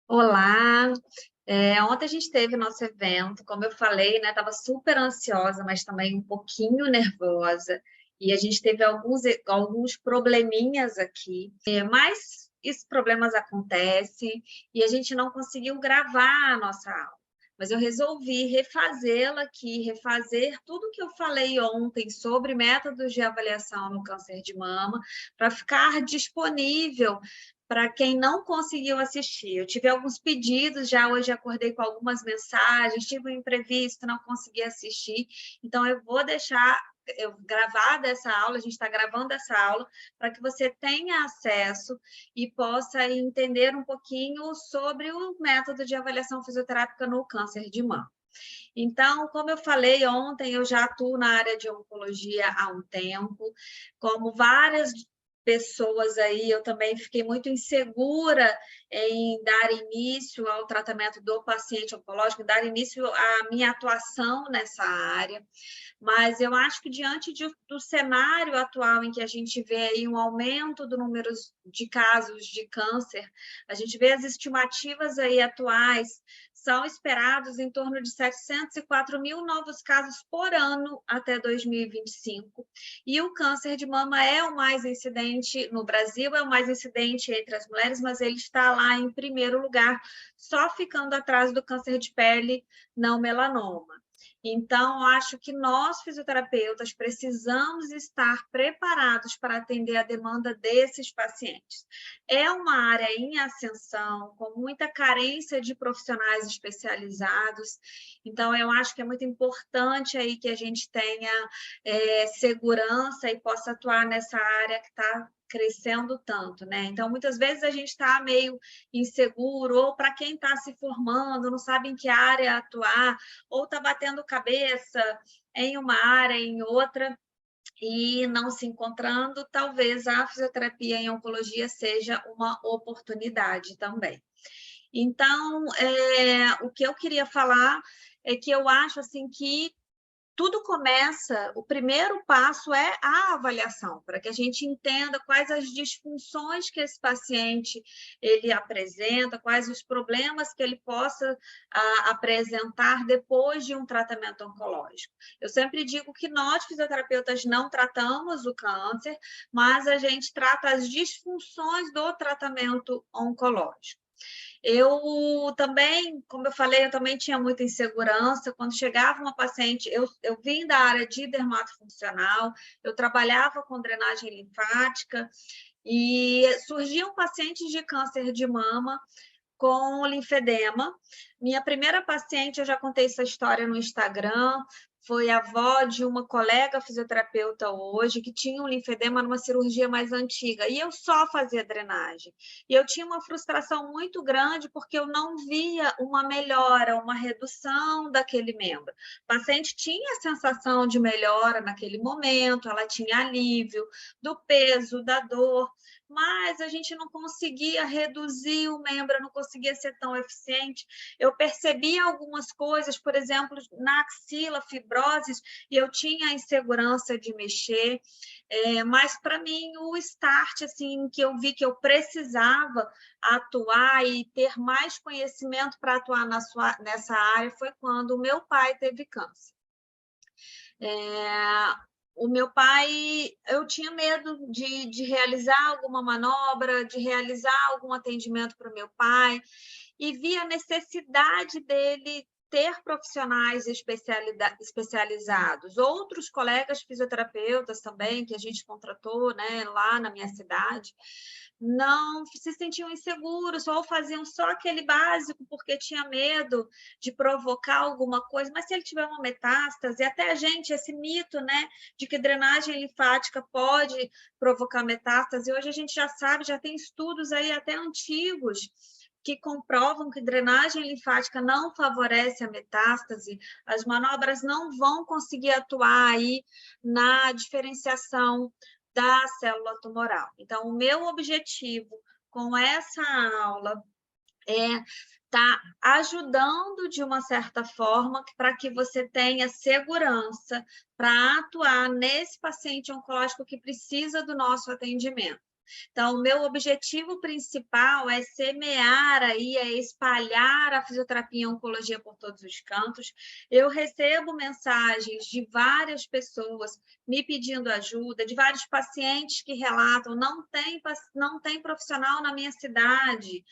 Olá! Ontem a gente teve nosso evento, como eu falei, né, estava super ansiosa, mas também um pouquinho nervosa, e a gente teve alguns probleminhas aqui, mas esses problemas acontecem e a gente não conseguiu gravar a nossa aula. Mas eu resolvi refazê-la aqui, refazer tudo que eu falei ontem sobre métodos de avaliação no câncer de mama, para ficar disponível para quem não conseguiu assistir. Eu tive alguns pedidos, já hoje acordei com algumas mensagens, tive um imprevisto, não consegui assistir, então eu vou deixar gravada essa aula, a gente está gravando essa aula, para que você tenha acesso e possa entender um pouquinho sobre o método de avaliação fisioterápica no câncer de mama. Então, como eu falei ontem, eu já atuo na área de oncologia há um tempo, como várias pessoas aí, eu também fiquei muito insegura em dar início ao tratamento do paciente oncológico, dar início à minha atuação nessa área, mas eu acho que diante do cenário atual em que a gente vê aí um aumento do número de casos de câncer, a gente vê as estimativas aí atuais, são esperados em torno de 704 mil novos casos por ano até 2025, e o câncer de mama é o mais incidente no Brasil, é o mais incidente entre as mulheres, mas ele está lá em primeiro lugar, só ficando atrás do câncer de pele não melanoma. Então, acho que nós, fisioterapeutas, precisamos estar preparados para atender a demanda desses pacientes. É uma área em ascensão, com muita carência de profissionais especializados, então eu acho que é muito importante aí que a gente tenha segurança e possa atuar nessa área que está crescendo tanto, né? Então, muitas vezes a gente está meio inseguro, ou para quem está se formando, não sabe em que área atuar, ou está batendo cabeça em uma área, em outra, e não se encontrando, talvez a fisioterapia em oncologia seja uma oportunidade também. Então, o que eu queria falar é que eu acho assim que tudo começa, o primeiro passo é a avaliação, para que a gente entenda quais as disfunções que esse paciente ele apresenta, quais os problemas que ele possa apresentar depois de um tratamento oncológico. Eu sempre digo que nós, fisioterapeutas, não tratamos o câncer, mas a gente trata as disfunções do tratamento oncológico. Eu também, como eu falei, eu também tinha muita insegurança. Quando chegava uma paciente, eu vim da área de dermatofuncional, eu trabalhava com drenagem linfática, e surgiam pacientes de câncer de mama com linfedema. Minha primeira paciente, eu já contei essa história no Instagram, foi avó de uma colega fisioterapeuta hoje, que tinha um linfedema numa cirurgia mais antiga, e eu só fazia drenagem. E eu tinha uma frustração muito grande, porque eu não via uma melhora, uma redução daquele membro. A paciente tinha a sensação de melhora naquele momento, ela tinha alívio do peso, da dor, mas a gente não conseguia reduzir o membro, não conseguia ser tão eficiente. Eu percebia algumas coisas, por exemplo, na axila, fibroses, e eu tinha a insegurança de mexer, mas para mim o start, assim, que eu vi que eu precisava atuar e ter mais conhecimento para atuar nessa área foi quando o meu pai teve câncer. O meu pai, eu tinha medo de realizar alguma manobra, de realizar algum atendimento para o meu pai, e vi a necessidade dele ter profissionais especializados. Outros colegas fisioterapeutas também, que a gente contratou, né, lá na minha cidade, não se sentiam inseguros ou faziam só aquele básico porque tinha medo de provocar alguma coisa, mas se ele tiver uma metástase, até a gente, esse mito, né, de que drenagem linfática pode provocar metástase, hoje a gente já sabe, já tem estudos aí até antigos que comprovam que drenagem linfática não favorece a metástase, as manobras não vão conseguir atuar aí na diferenciação da célula tumoral. Então, o meu objetivo com essa aula é estar ajudando de uma certa forma para que você tenha segurança para atuar nesse paciente oncológico que precisa do nosso atendimento. Então, o meu objetivo principal é semear aí, é espalhar a fisioterapia e oncologia por todos os cantos. Eu recebo mensagens de várias pessoas me pedindo ajuda, de vários pacientes que relatam, não tem profissional na minha cidade,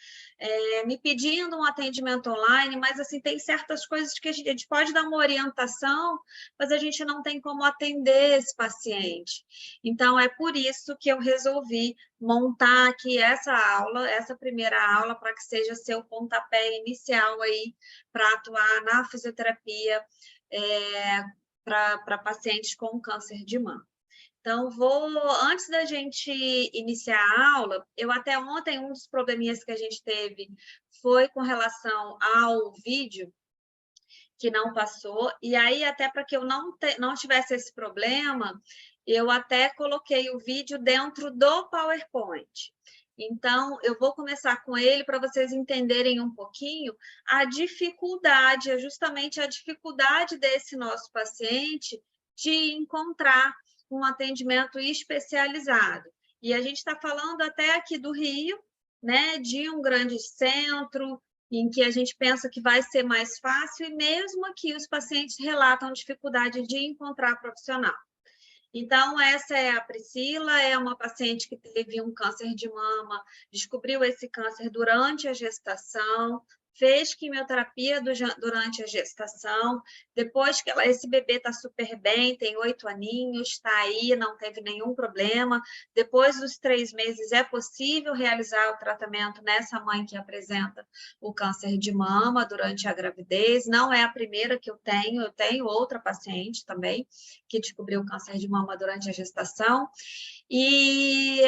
me pedindo um atendimento online, mas assim, tem certas coisas que a gente pode dar uma orientação, mas a gente não tem como atender esse paciente. Então, é por isso que eu resolvi montar aqui essa primeira aula, para que seja seu pontapé inicial aí para atuar na fisioterapia para pacientes com câncer de mama. Então, antes da gente iniciar a aula, eu até ontem, um dos probleminhas que a gente teve foi com relação ao vídeo, que não passou, e aí até para que eu não tivesse esse problema, eu até coloquei o vídeo dentro do PowerPoint. Então, eu vou começar com ele para vocês entenderem um pouquinho a dificuldade, justamente a dificuldade desse nosso paciente de encontrar um atendimento especializado. E a gente está falando até aqui do Rio, né, de um grande centro, em que a gente pensa que vai ser mais fácil, e mesmo aqui os pacientes relatam dificuldade de encontrar profissional. Então, essa é a Priscila, é uma paciente que teve um câncer de mama, descobriu esse câncer durante a gestação, fez quimioterapia durante a gestação, depois que esse bebê está super bem, tem 8 aninhos, está aí, não teve nenhum problema, depois dos 3 meses é possível realizar o tratamento nessa mãe que apresenta o câncer de mama durante a gravidez, não é a primeira que eu tenho outra paciente também, que descobriu câncer de mama durante a gestação, e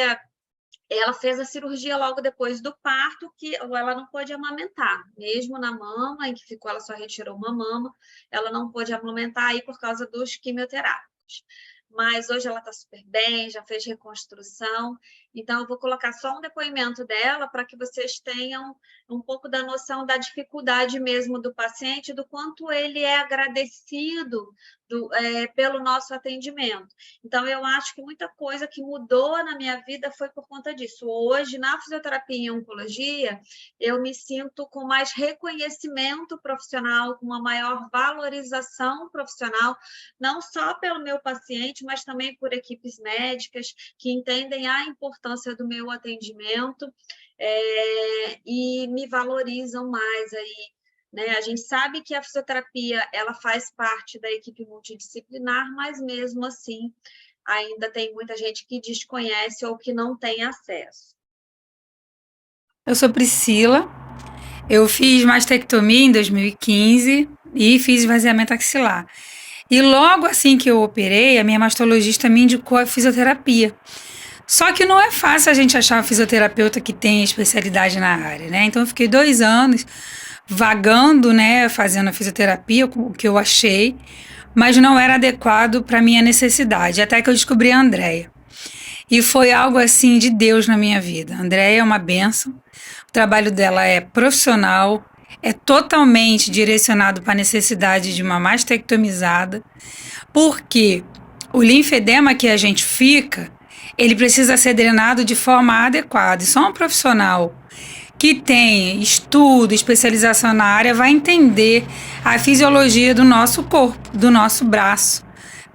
ela fez a cirurgia logo depois do parto, que ela não pôde amamentar, mesmo na mama, em que ficou, ela só retirou uma mama, ela não pôde amamentar aí por causa dos quimioterápicos. Mas hoje ela está super bem, já fez reconstrução, então eu vou colocar só um depoimento dela para que vocês tenham um pouco da noção da dificuldade mesmo do paciente, do quanto ele é agradecido pelo nosso atendimento. Então, eu acho que muita coisa que mudou na minha vida foi por conta disso. Hoje, na fisioterapia e oncologia, eu me sinto com mais reconhecimento profissional, com uma maior valorização profissional, não só pelo meu paciente, mas também por equipes médicas que entendem a importância do meu atendimento e me valorizam mais aí, né? A gente sabe que a fisioterapia ela faz parte da equipe multidisciplinar, mas mesmo assim ainda tem muita gente que desconhece ou que não tem acesso. Eu sou Priscila, eu fiz mastectomia em 2015 e fiz esvaziamento axilar. E logo assim que eu operei, a minha mastologista me indicou a fisioterapia. Só que não é fácil a gente achar um fisioterapeuta que tenha especialidade na área, né? Então eu fiquei 2 anos vagando, né, fazendo a fisioterapia, o que eu achei, mas não era adequado para minha necessidade, até que eu descobri a Andrea. E foi algo assim de Deus na minha vida. A Andrea é uma bênção. O trabalho dela é profissional, é totalmente direcionado para a necessidade de uma mastectomizada, porque o linfedema que a gente fica, ele precisa ser drenado de forma adequada. E só um profissional que tem estudo, especialização na área, vai entender a fisiologia do nosso corpo, do nosso braço,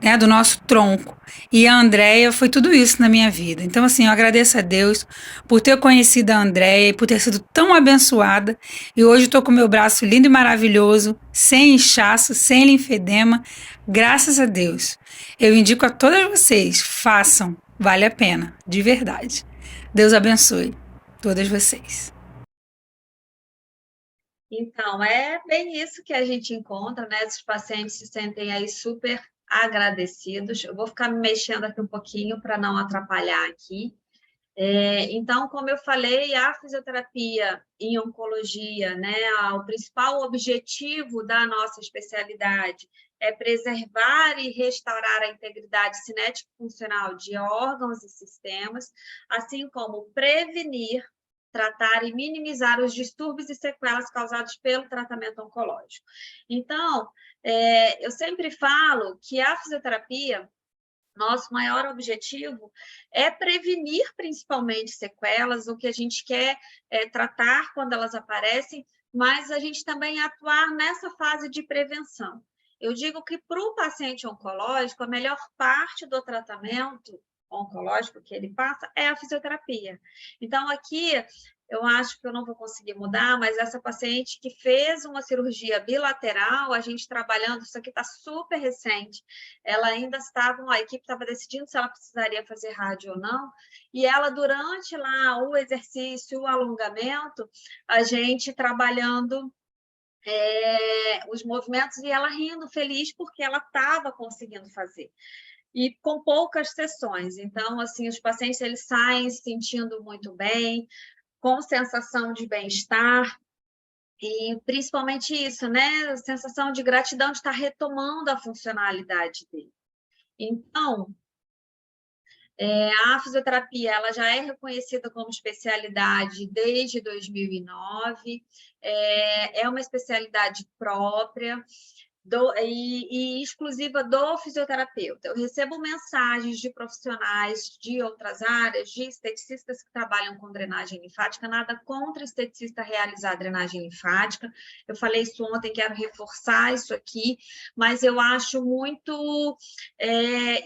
né, do nosso tronco. E a Andrea foi tudo isso na minha vida. Então, assim, eu agradeço a Deus por ter conhecido a Andrea e por ter sido tão abençoada. E hoje estou com meu braço lindo e maravilhoso, sem inchaço, sem linfedema, graças a Deus. Eu indico a todas vocês, façam, vale a pena, de verdade. Deus abençoe todas vocês. Então, é bem isso que a gente encontra, né? Os pacientes se sentem aí super agradecidos. Eu vou ficar me mexendo aqui um pouquinho para não atrapalhar aqui. Então, como eu falei, a fisioterapia em oncologia, né, o principal objetivo da nossa especialidade é preservar e restaurar a integridade cinético-funcional de órgãos e sistemas, assim como prevenir, tratar e minimizar os distúrbios e sequelas causados pelo tratamento oncológico. Então, eu sempre falo que a fisioterapia Nosso maior objetivo é prevenir, principalmente, sequelas. O que a gente quer é tratar quando elas aparecem, mas a gente também atuar nessa fase de prevenção. Eu digo que, para o paciente oncológico, a melhor parte do tratamento oncológico que ele passa é a fisioterapia. Então, aqui, eu acho que eu não vou conseguir mudar, mas essa paciente que fez uma cirurgia bilateral, a gente trabalhando, isso aqui está super recente, ela ainda estava, a equipe estava decidindo se ela precisaria fazer rádio ou não, e ela, durante lá o exercício, o alongamento, a gente trabalhando os movimentos e ela rindo feliz porque ela estava conseguindo fazer. E com poucas sessões. Então, assim, os pacientes eles saem se sentindo muito bem, com sensação de bem-estar, e principalmente isso, né? A sensação de gratidão de estar retomando a funcionalidade dele. Então, a fisioterapia ela já é reconhecida como especialidade desde 2009, é uma especialidade própria, e exclusiva do fisioterapeuta. Eu recebo mensagens de profissionais de outras áreas, de esteticistas que trabalham com drenagem linfática, nada contra esteticista realizar drenagem linfática. Eu falei isso ontem, quero reforçar isso aqui, mas eu acho muito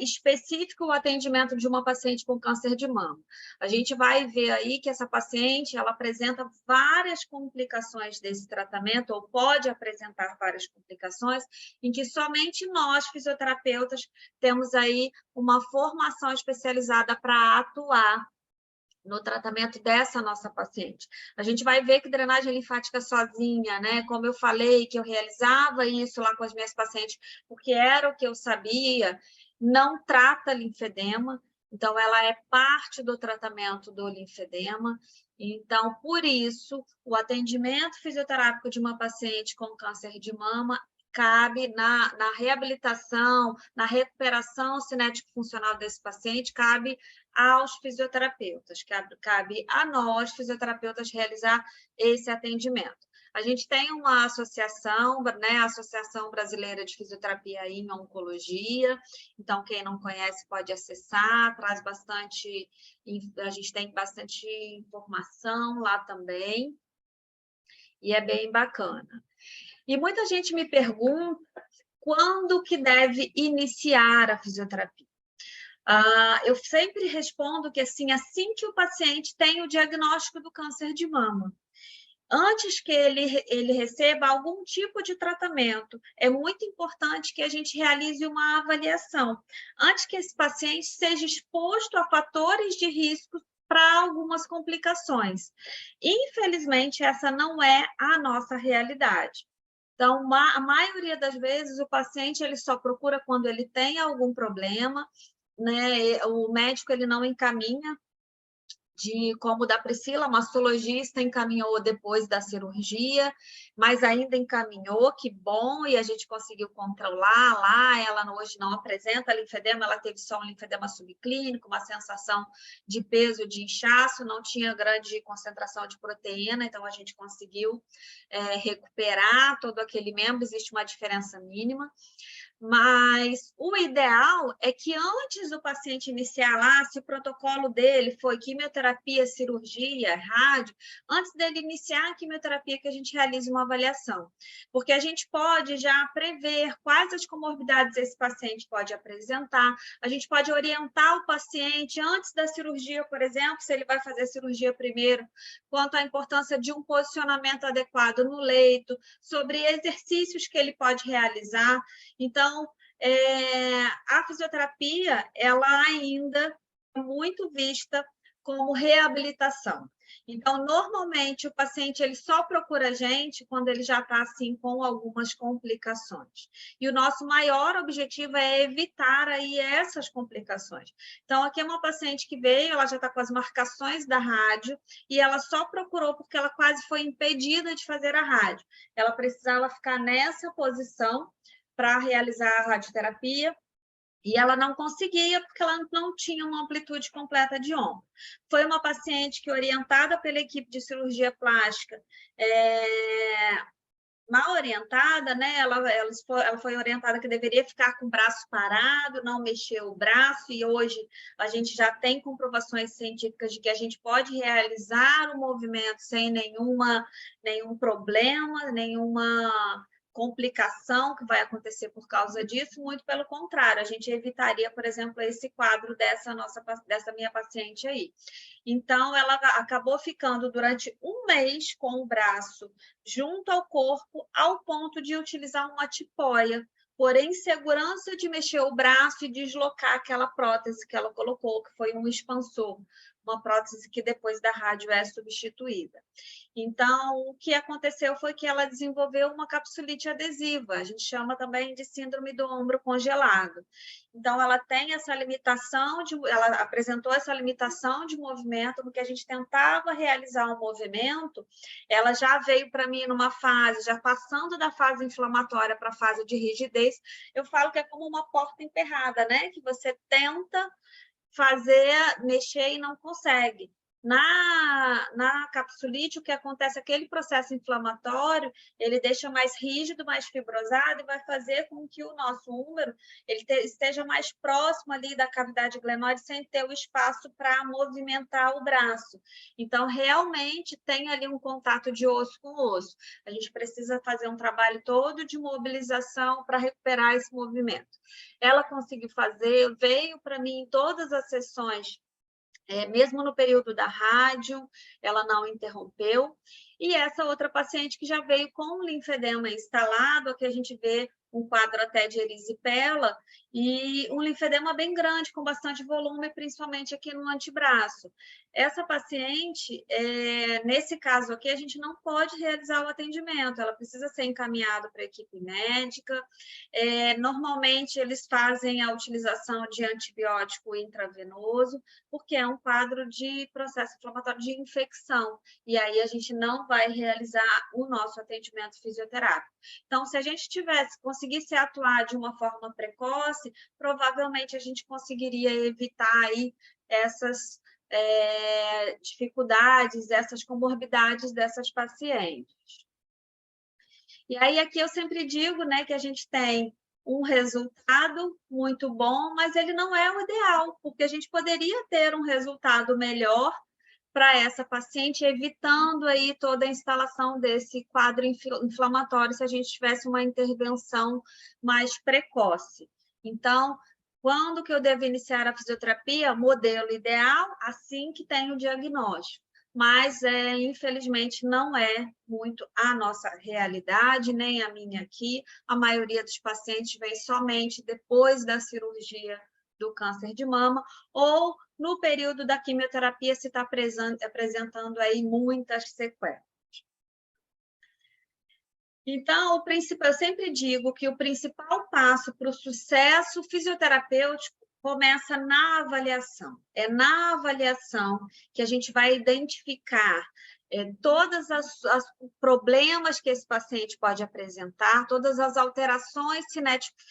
específico o atendimento de uma paciente com câncer de mama. A gente vai ver aí que essa paciente ela apresenta várias complicações desse tratamento, ou pode apresentar várias complicações, em que somente nós, fisioterapeutas, temos aí uma formação especializada para atuar no tratamento dessa nossa paciente. A gente vai ver que drenagem linfática sozinha, né? Como eu falei, que eu realizava isso lá com as minhas pacientes, porque era o que eu sabia, não trata linfedema, então ela é parte do tratamento do linfedema. Então, por isso, o atendimento fisioterápico de uma paciente com câncer de mama cabe na reabilitação, na recuperação cinético-funcional desse paciente, cabe aos fisioterapeutas, cabe a nós, fisioterapeutas, realizar esse atendimento. A gente tem uma associação, né, a Associação Brasileira de Fisioterapia em Oncologia, então quem não conhece pode acessar, traz bastante, a gente tem bastante informação lá também, e é bem bacana. E muita gente me pergunta quando que deve iniciar a fisioterapia. Eu sempre respondo que assim que o paciente tem o diagnóstico do câncer de mama, antes que ele receba algum tipo de tratamento, é muito importante que a gente realize uma avaliação, antes que esse paciente seja exposto a fatores de risco para algumas complicações. Infelizmente, essa não é a nossa realidade. Então, a maioria das vezes, o paciente ele só procura quando ele tem algum problema, né? O médico ele não encaminha, como o da Priscila, mastologista encaminhou depois da cirurgia, mas ainda encaminhou, que bom, e a gente conseguiu controlar lá, ela hoje não apresenta linfedema, ela teve só um linfedema subclínico, uma sensação de peso, de inchaço, não tinha grande concentração de proteína, então a gente conseguiu recuperar todo aquele membro, existe uma diferença mínima, mas o ideal é que antes do paciente iniciar lá, se o protocolo dele foi quimioterapia, cirurgia, rádio, antes dele iniciar a quimioterapia, que a gente realize uma avaliação. Porque a gente pode já prever quais as comorbidades esse paciente pode apresentar, a gente pode orientar o paciente antes da cirurgia, por exemplo, se ele vai fazer a cirurgia primeiro, quanto à importância de um posicionamento adequado no leito, sobre exercícios que ele pode realizar. Então, a fisioterapia, ela ainda é muito vista como reabilitação. Então, normalmente, o paciente ele só procura a gente quando ele já está assim, com algumas complicações. E o nosso maior objetivo é evitar aí essas complicações. Então, aqui é uma paciente que veio, ela já está com as marcações da rádio, e ela só procurou porque ela quase foi impedida de fazer a rádio. Ela precisava ficar nessa posição para realizar a radioterapia, e ela não conseguia porque ela não tinha uma amplitude completa de ombro. Foi uma paciente que, orientada pela equipe de cirurgia plástica, na orientada, né, ela foi orientada que deveria ficar com o braço parado, não mexer o braço, e hoje a gente já tem comprovações científicas de que a gente pode realizar o movimento sem nenhum problema, nenhuma complicação que vai acontecer por causa disso, muito pelo contrário, a gente evitaria, por exemplo, esse quadro dessa minha paciente aí. Então, ela acabou ficando durante um mês com o braço junto ao corpo, ao ponto de utilizar uma tipóia, por insegurança de mexer o braço e deslocar aquela prótese que ela colocou, que foi um expansor, uma prótese que depois da rádio é substituída. Então, o que aconteceu foi que ela desenvolveu uma capsulite adesiva, a gente chama também de síndrome do ombro congelado. Então, ela tem essa limitação, ela apresentou essa limitação de movimento, porque a gente tentava realizar um movimento, ela já veio para mim numa fase, já passando da fase inflamatória para a fase de rigidez, eu falo que é como uma porta emperrada, né? Que você tenta mexer e não consegue. Na capsulite, o que acontece, aquele processo inflamatório, ele deixa mais rígido, mais fibrosado, e vai fazer com que o nosso húmero esteja mais próximo ali da cavidade glenoide, sem ter o espaço para movimentar o braço. Então, realmente, tem ali um contato de osso com osso. A gente precisa fazer um trabalho todo de mobilização para recuperar esse movimento. Ela conseguiu fazer, veio para mim em todas as sessões, mesmo no período da rádio, ela não interrompeu. E essa outra paciente que já veio com o linfedema instalado, aqui a gente vê um quadro até de erisipela, e um linfedema bem grande, com bastante volume, principalmente aqui no antebraço. Essa paciente, nesse caso aqui, a gente não pode realizar o atendimento, ela precisa ser encaminhada para a equipe médica. Normalmente, eles fazem a utilização de antibiótico intravenoso, porque é um quadro de processo inflamatório de infecção, e aí a gente não vai realizar o nosso atendimento fisioterápico. Então, se a gente conseguisse atuar de uma forma precoce, provavelmente a gente conseguiria evitar aí essas dificuldades, essas comorbidades dessas pacientes. E aí aqui eu sempre digo, né, que a gente tem um resultado muito bom, mas ele não é o ideal, porque a gente poderia ter um resultado melhor para essa paciente, evitando aí toda a instalação desse quadro inflamatório, se a gente tivesse uma intervenção mais precoce. Então, quando que eu devo iniciar a fisioterapia? Modelo ideal, assim que tem o diagnóstico. Mas, infelizmente, não é muito a nossa realidade, nem a minha aqui. A maioria dos pacientes vem somente depois da cirurgia do câncer de mama, ou no período da quimioterapia se está apresentando aí muitas sequelas. Então, eu sempre digo que o principal passo para o sucesso fisioterapêutico começa na avaliação. É na avaliação que a gente vai identificar todos os problemas que esse paciente pode apresentar, todas as alterações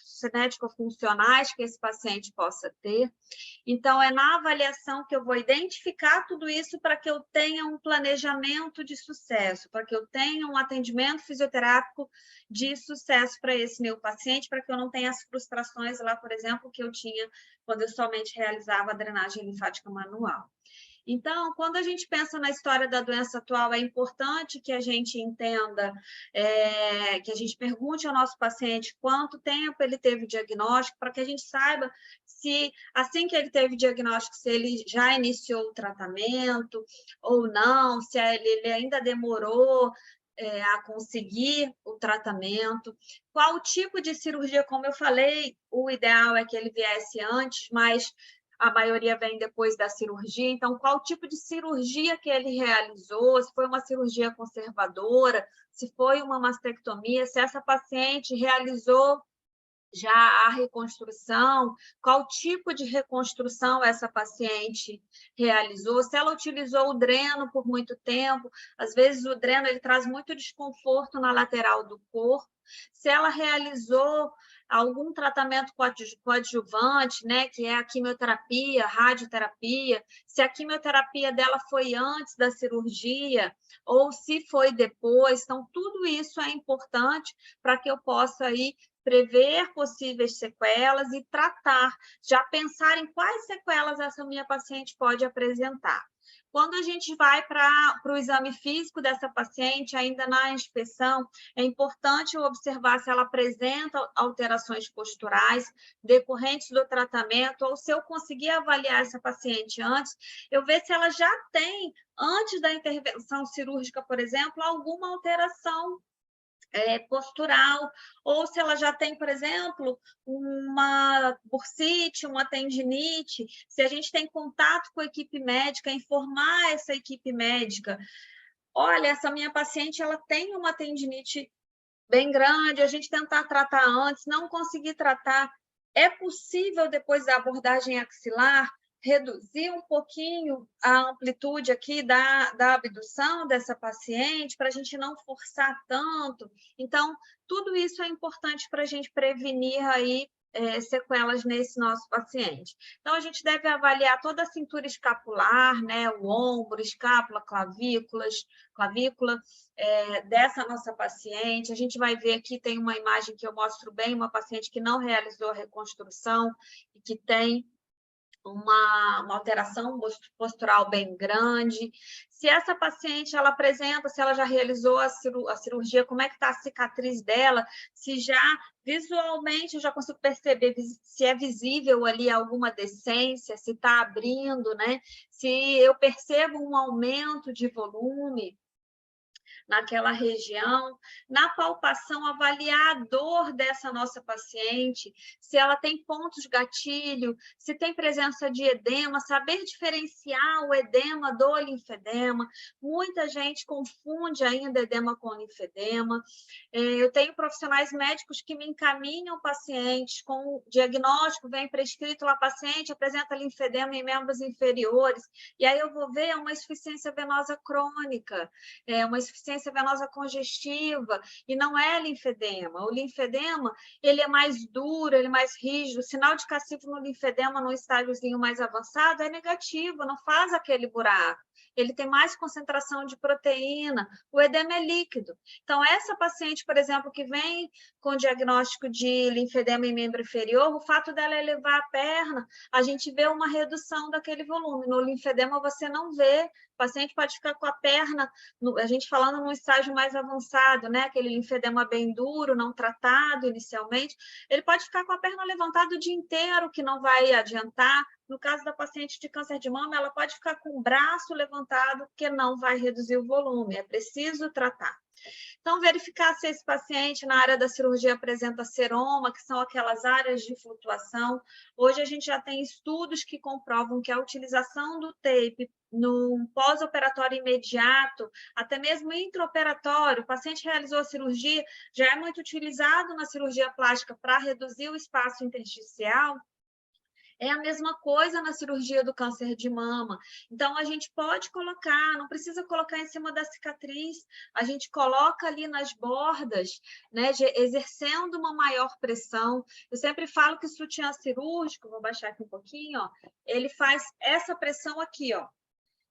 cinético-funcionais que esse paciente possa ter. Então, é na avaliação que eu vou identificar tudo isso para que eu tenha um planejamento de sucesso, para que eu tenha um atendimento fisioterápico de sucesso para esse meu paciente, para que eu não tenha as frustrações lá, por exemplo, que eu tinha quando eu somente realizava a drenagem linfática manual. Então, quando a gente pensa na história da doença atual, é importante que a gente entenda, que a gente pergunte ao nosso paciente quanto tempo ele teve diagnóstico, para que a gente saiba se, assim que ele teve diagnóstico, se ele já iniciou o tratamento ou não, se ele ainda demorou a conseguir o tratamento, qual tipo de cirurgia, como eu falei, o ideal é que ele viesse antes, mas a maioria vem depois da cirurgia, então qual tipo de cirurgia que ele realizou, se foi uma cirurgia conservadora, se foi uma mastectomia, se essa paciente realizou já a reconstrução, qual tipo de reconstrução essa paciente realizou, se ela utilizou o dreno por muito tempo, às vezes o dreno ele traz muito desconforto na lateral do corpo, se ela realizou algum tratamento coadjuvante, né, que é a quimioterapia, radioterapia, se a quimioterapia dela foi antes da cirurgia ou se foi depois. Então, tudo isso é importante para que eu possa aí prever possíveis sequelas e tratar, já pensar em quais sequelas essa minha paciente pode apresentar. Quando a gente vai para o exame físico dessa paciente, ainda na inspeção, é importante observar se ela apresenta alterações posturais decorrentes do tratamento, ou se eu conseguir avaliar essa paciente antes, eu ver se ela já tem, antes da intervenção cirúrgica, por exemplo, alguma alteração postural, ou se ela já tem, por exemplo, uma bursite, uma tendinite, se a gente tem contato com a equipe médica, informar essa equipe médica, olha, essa minha paciente ela tem uma tendinite bem grande, a gente tentar tratar antes, não conseguir tratar, é possível, depois da abordagem axilar, reduzir um pouquinho a amplitude aqui da abdução dessa paciente, para a gente não forçar tanto. Então, tudo isso é importante para a gente prevenir aí sequelas nesse nosso paciente. Então, a gente deve avaliar toda a cintura escapular, né, o ombro, escápula, clavícula, dessa nossa paciente. A gente vai ver aqui, tem uma imagem que eu mostro bem, uma paciente que não realizou a reconstrução e que tem uma alteração postural bem grande. Se essa paciente ela apresenta, se ela já realizou a cirurgia, como é que está a cicatriz dela, se já visualmente eu já consigo perceber se é visível ali alguma decência, se está abrindo, né? Se eu percebo um aumento de volume naquela região, na palpação, avaliar a dor dessa nossa paciente, se ela tem pontos gatilho, se tem presença de edema, saber diferenciar o edema do linfedema. Muita gente confunde ainda edema com linfedema. Eu tenho profissionais médicos que me encaminham pacientes com diagnóstico, vem prescrito lá, paciente apresenta linfedema em membros inferiores, e aí eu vou ver uma insuficiência venosa crônica, uma insuficiência venosa congestiva, e não é linfedema. O linfedema, ele é mais duro, ele é mais rígido. O sinal de cacifo no linfedema, num estágiozinho mais avançado, é negativo, não faz aquele buraco. Ele tem mais concentração de proteína, o edema é líquido. Então, essa paciente, por exemplo, que vem com diagnóstico de linfedema em membro inferior, o fato dela elevar a perna, a gente vê uma redução daquele volume. No linfedema, você não vê. O paciente pode ficar com a perna, a gente falando num estágio mais avançado, né? Aquele linfedema bem duro, não tratado inicialmente, ele pode ficar com a perna levantada o dia inteiro, que não vai adiantar. No caso da paciente de câncer de mama, ela pode ficar com o braço levantado, que não vai reduzir o volume, é preciso tratar. Então, verificar se esse paciente na área da cirurgia apresenta seroma, que são aquelas áreas de flutuação. Hoje a gente já tem estudos que comprovam que a utilização do tape no pós-operatório imediato, até mesmo intraoperatório, o paciente realizou a cirurgia, já é muito utilizado na cirurgia plástica para reduzir o espaço intersticial. É a mesma coisa na cirurgia do câncer de mama. Então, a gente pode colocar, não precisa colocar em cima da cicatriz, a gente coloca ali nas bordas, né, exercendo uma maior pressão. Eu sempre falo que o sutiã cirúrgico, vou baixar aqui um pouquinho, ó, ele faz essa pressão aqui, ó.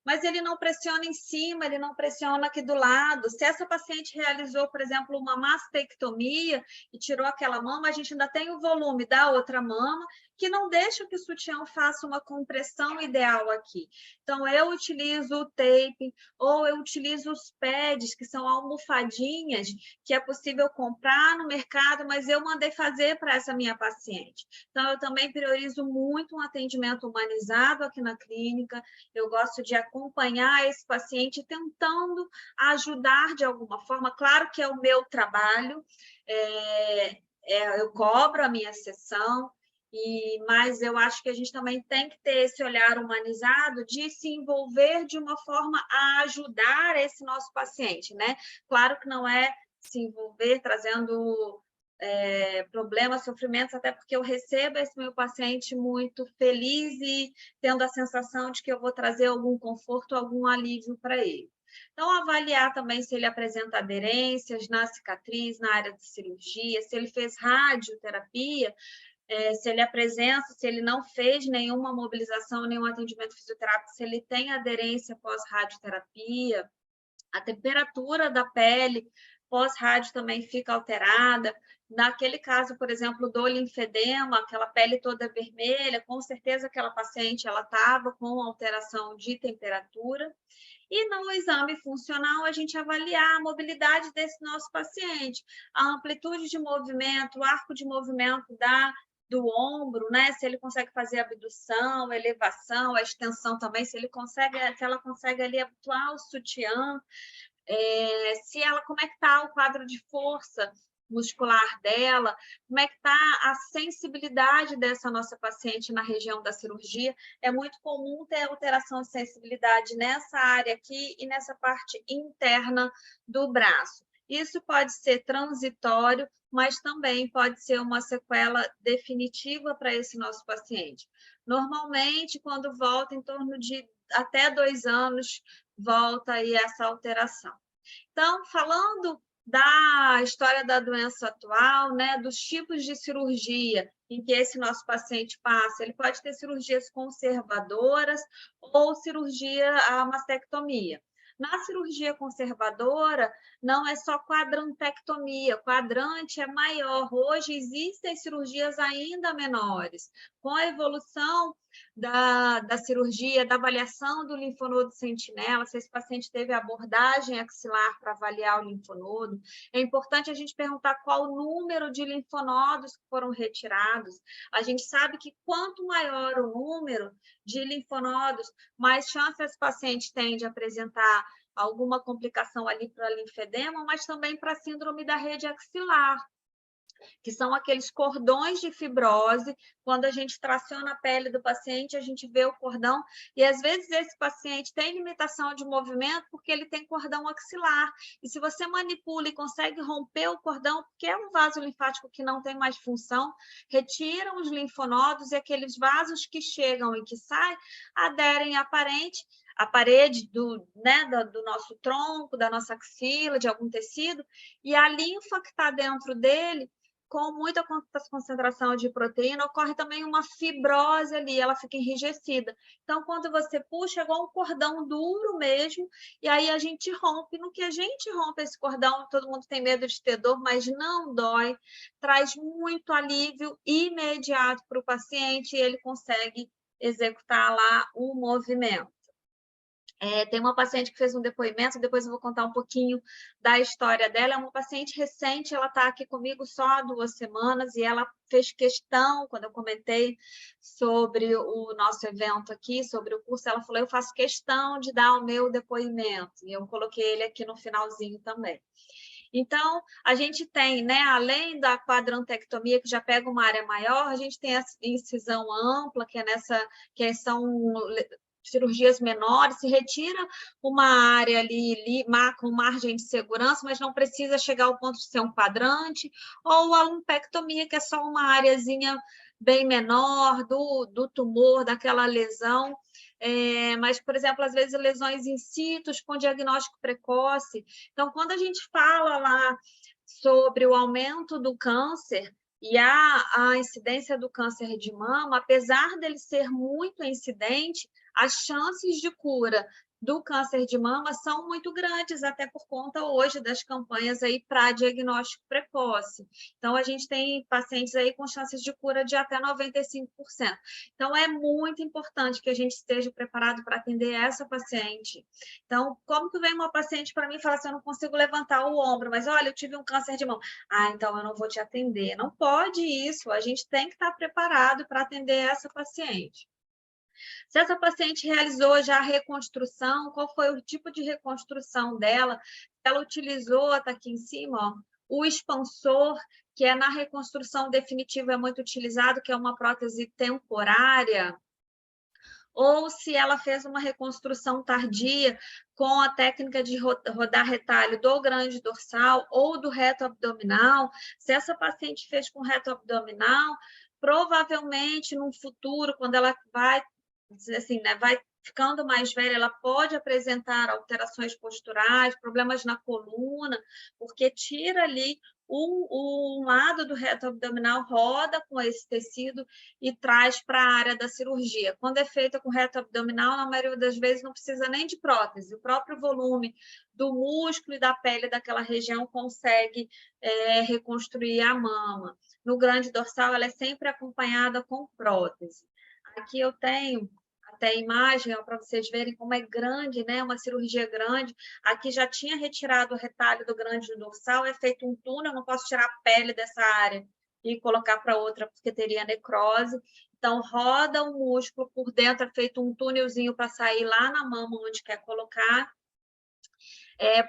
Mas ele não pressiona em cima, ele não pressiona aqui do lado. Se essa paciente realizou, por exemplo, uma mastectomia e tirou aquela mama, a gente ainda tem o volume da outra mama, que não deixa que o sutiã faça uma compressão ideal aqui. Então, eu utilizo o tape, ou eu utilizo os pads, que são almofadinhas, que é possível comprar no mercado, mas eu mandei fazer para essa minha paciente. Então, eu também priorizo muito um atendimento humanizado aqui na clínica. Eu gosto de acompanhar esse paciente tentando ajudar de alguma forma. Claro que é o meu trabalho, eu cobro a minha sessão, mas eu acho que a gente também tem que ter esse olhar humanizado de se envolver de uma forma a ajudar esse nosso paciente, né? Claro que não é se envolver trazendo problemas, sofrimentos, até porque eu recebo esse meu paciente muito feliz e tendo a sensação de que eu vou trazer algum conforto, algum alívio para ele. Então, avaliar também se ele apresenta aderências na cicatriz, na área de cirurgia, se ele fez radioterapia, se ele apresenta, se ele não fez nenhuma mobilização, nenhum atendimento fisioterápico, se ele tem aderência pós-radioterapia, a temperatura da pele pós-rádio também fica alterada. Naquele caso, por exemplo, do linfedema, aquela pele toda vermelha, com certeza aquela paciente ela estava com alteração de temperatura. E no exame funcional, a gente avaliar a mobilidade desse nosso paciente, a amplitude de movimento, o arco de movimento do ombro, né? Se ele consegue fazer abdução, elevação, a extensão também, se ela consegue ali atuar o sutiã, como é que está o quadro de força muscular dela, como é que está a sensibilidade dessa nossa paciente na região da cirurgia. É muito comum ter alteração de sensibilidade nessa área aqui e nessa parte interna do braço. Isso pode ser transitório, mas também pode ser uma sequela definitiva para esse nosso paciente. Normalmente, quando volta em torno de até 2 anos, volta aí essa alteração. Então, falando da história da doença atual, né, dos tipos de cirurgia em que esse nosso paciente passa, ele pode ter cirurgias conservadoras ou cirurgia, a mastectomia. Na cirurgia conservadora, não é só quadrantectomia, quadrante é maior. Hoje existem cirurgias ainda menores. Com a evolução da cirurgia, da avaliação do linfonodo sentinela, se esse paciente teve abordagem axilar para avaliar o linfonodo, é importante a gente perguntar qual o número de linfonodos que foram retirados. A gente sabe que quanto maior o número de linfonodos, mais chance esse paciente tem de apresentar alguma complicação ali para linfedema, mas também para a síndrome da rede axilar, que são aqueles cordões de fibrose. Quando a gente traciona a pele do paciente, a gente vê o cordão, e às vezes esse paciente tem limitação de movimento porque ele tem cordão axilar. E se você manipula e consegue romper o cordão, porque é um vaso linfático que não tem mais função, retiram os linfonodos e aqueles vasos que chegam e que saem aderem à parede do nosso tronco, da nossa axila, de algum tecido, e a linfa que está dentro dele, com muita concentração de proteína, ocorre também uma fibrose ali, ela fica enrijecida. Então, quando você puxa, é igual um cordão duro mesmo, e aí a gente rompe. No que a gente rompe esse cordão, todo mundo tem medo de ter dor, mas não dói, traz muito alívio imediato para o paciente e ele consegue executar lá o movimento. Tem uma paciente que fez um depoimento, depois eu vou contar um pouquinho da história dela. É uma paciente recente, ela está aqui comigo só há 2 semanas, e ela fez questão, quando eu comentei sobre o nosso evento aqui, sobre o curso, ela falou, eu faço questão de dar o meu depoimento, e eu coloquei ele aqui no finalzinho também. Então, a gente tem, né, além da quadrantectomia, que já pega uma área maior, a gente tem a incisão ampla, que são cirurgias menores, se retira uma área ali com margem de segurança, mas não precisa chegar ao ponto de ser um quadrante, ou a lumpectomia, que é só uma areazinha bem menor do tumor, daquela lesão. Mas, por exemplo, às vezes lesões in situ com diagnóstico precoce. Então, quando a gente fala lá sobre o aumento do câncer e a incidência do câncer de mama, apesar dele ser muito incidente, as chances de cura do câncer de mama são muito grandes, até por conta hoje das campanhas aí para diagnóstico precoce. Então, a gente tem pacientes aí com chances de cura de até 95%. Então, é muito importante que a gente esteja preparado para atender essa paciente. Então, como que vem uma paciente para mim e fala assim, eu não consigo levantar o ombro, mas olha, eu tive um câncer de mama. Então eu não vou te atender. Não pode isso, a gente tem que estar preparado para atender essa paciente. Se essa paciente realizou já a reconstrução, qual foi o tipo de reconstrução dela? Ela utilizou, está aqui em cima, ó, o expansor, que na reconstrução definitiva é muito utilizado, que é uma prótese temporária, ou se ela fez uma reconstrução tardia com a técnica de rodar retalho do grande dorsal ou do reto abdominal. Se essa paciente fez com reto abdominal, provavelmente, no futuro, quando ela vai, assim, né, vai ficando mais velha, ela pode apresentar alterações posturais, problemas na coluna, porque tira ali um lado do reto abdominal, roda com esse tecido e traz para a área da cirurgia. Quando é feita com reto abdominal, na maioria das vezes não precisa nem de prótese, o próprio volume do músculo e da pele daquela região consegue reconstruir a mama. No grande dorsal, ela é sempre acompanhada com prótese. Aqui eu tenho até a imagem, para vocês verem como é grande, né? Uma cirurgia grande. Aqui já tinha retirado o retalho do grande dorsal, é feito um túnel, eu não posso tirar a pele dessa área e colocar para outra, porque teria necrose. Então, roda o músculo por dentro, é feito um túnelzinho para sair lá na mama onde quer colocar.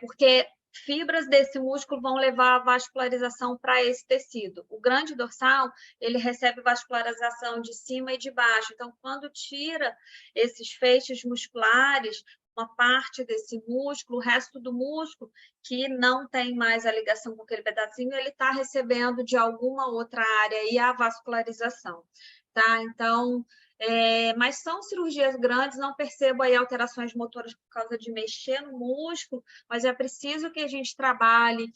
Porque fibras desse músculo vão levar a vascularização para esse tecido. O grande dorsal, ele recebe vascularização de cima e de baixo. Então, quando tira esses feixes musculares, uma parte desse músculo, o resto do músculo, que não tem mais a ligação com aquele pedacinho, ele está recebendo de alguma outra área e a vascularização. Tá? Então, mas são cirurgias grandes, não percebo aí alterações motoras por causa de mexer no músculo, mas é preciso que a gente trabalhe,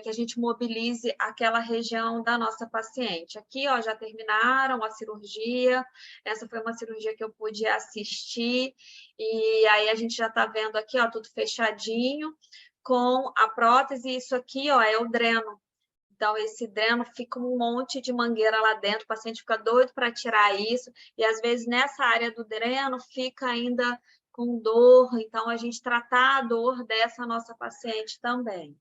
que a gente mobilize aquela região da nossa paciente. Aqui, ó, já terminaram a cirurgia, essa foi uma cirurgia que eu pude assistir, e aí a gente já está vendo aqui, ó, tudo fechadinho, com a prótese, isso aqui, ó, é o dreno. Então, esse dreno fica um monte de mangueira lá dentro, o paciente fica doido para tirar isso, e às vezes nessa área do dreno fica ainda com dor, então a gente tratar a dor dessa nossa paciente também.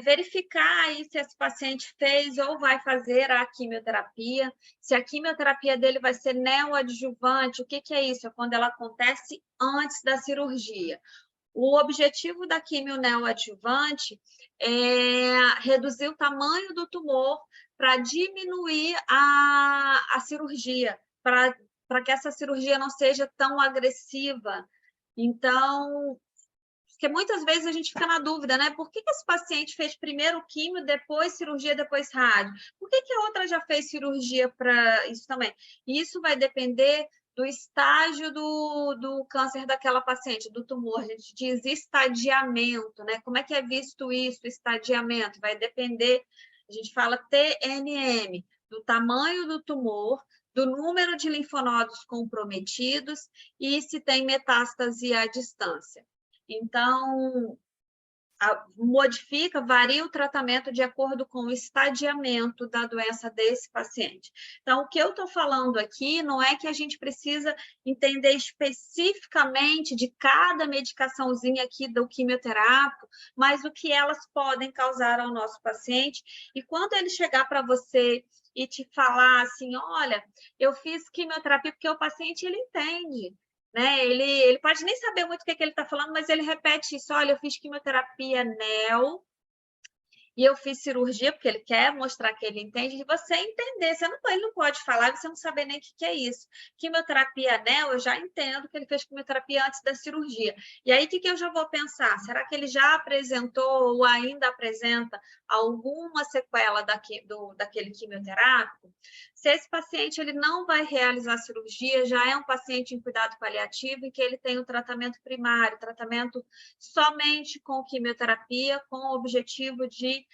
Verificar aí se esse paciente fez ou vai fazer a quimioterapia, se a quimioterapia dele vai ser neoadjuvante, o que é isso? É quando ela acontece antes da cirurgia. O objetivo da quimio neoadjuvante é reduzir o tamanho do tumor para diminuir a cirurgia, para que essa cirurgia não seja tão agressiva. Então, porque muitas vezes a gente fica na dúvida, né? Por que esse paciente fez primeiro químio, depois cirurgia, depois rádio? Por que a outra já fez cirurgia para isso também? E isso vai depender do estágio do câncer daquela paciente, do tumor. A gente diz estadiamento, né? Como é que é visto isso, estadiamento? Vai depender, a gente fala TNM, do tamanho do tumor, do número de linfonodos comprometidos e se tem metástase à distância. Então, modifica, varia o tratamento de acordo com o estadiamento da doença desse paciente. Então, o que eu estou falando aqui não é que a gente precisa entender especificamente de cada medicaçãozinha aqui do quimioterápico, mas o que elas podem causar ao nosso paciente. E quando ele chegar para você e te falar assim, olha, eu fiz quimioterapia porque o paciente, ele entende. Né? Ele pode nem saber muito o que ele está falando, mas ele repete isso. Olha, eu fiz quimioterapia neo e eu fiz cirurgia, porque ele quer mostrar que ele entende, e você entender. Ele não pode falar, você não saber nem o que é isso. Quimioterapia neo, eu já entendo que ele fez quimioterapia antes da cirurgia. E aí, o que eu já vou pensar? Será que ele já apresentou ou ainda apresenta alguma sequela daquele quimioterápico? Se esse paciente ele não vai realizar cirurgia, já é um paciente em cuidado paliativo e que ele tem o tratamento primário, tratamento somente com quimioterapia, com o objetivo de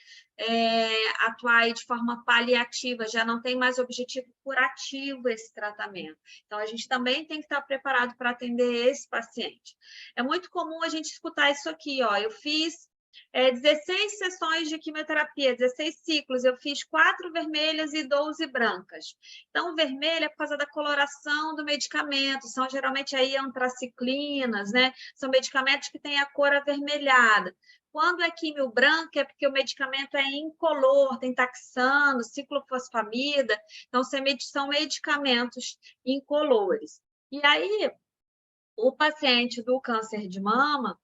atuar de forma paliativa, já não tem mais objetivo curativo esse tratamento. Então, a gente também tem que estar preparado para atender esse paciente. É muito comum a gente escutar isso aqui, ó, eu fiz 16 sessões de quimioterapia, 16 ciclos, eu fiz 4 vermelhas e 12 brancas. Então, o vermelho é por causa da coloração do medicamento, são geralmente aí antraciclinas, né? São medicamentos que têm a cor avermelhada. Quando é químio branca, é porque o medicamento é incolor, tem taxano, ciclofosfamida, então são medicamentos incolores. E aí, o paciente do câncer de mama,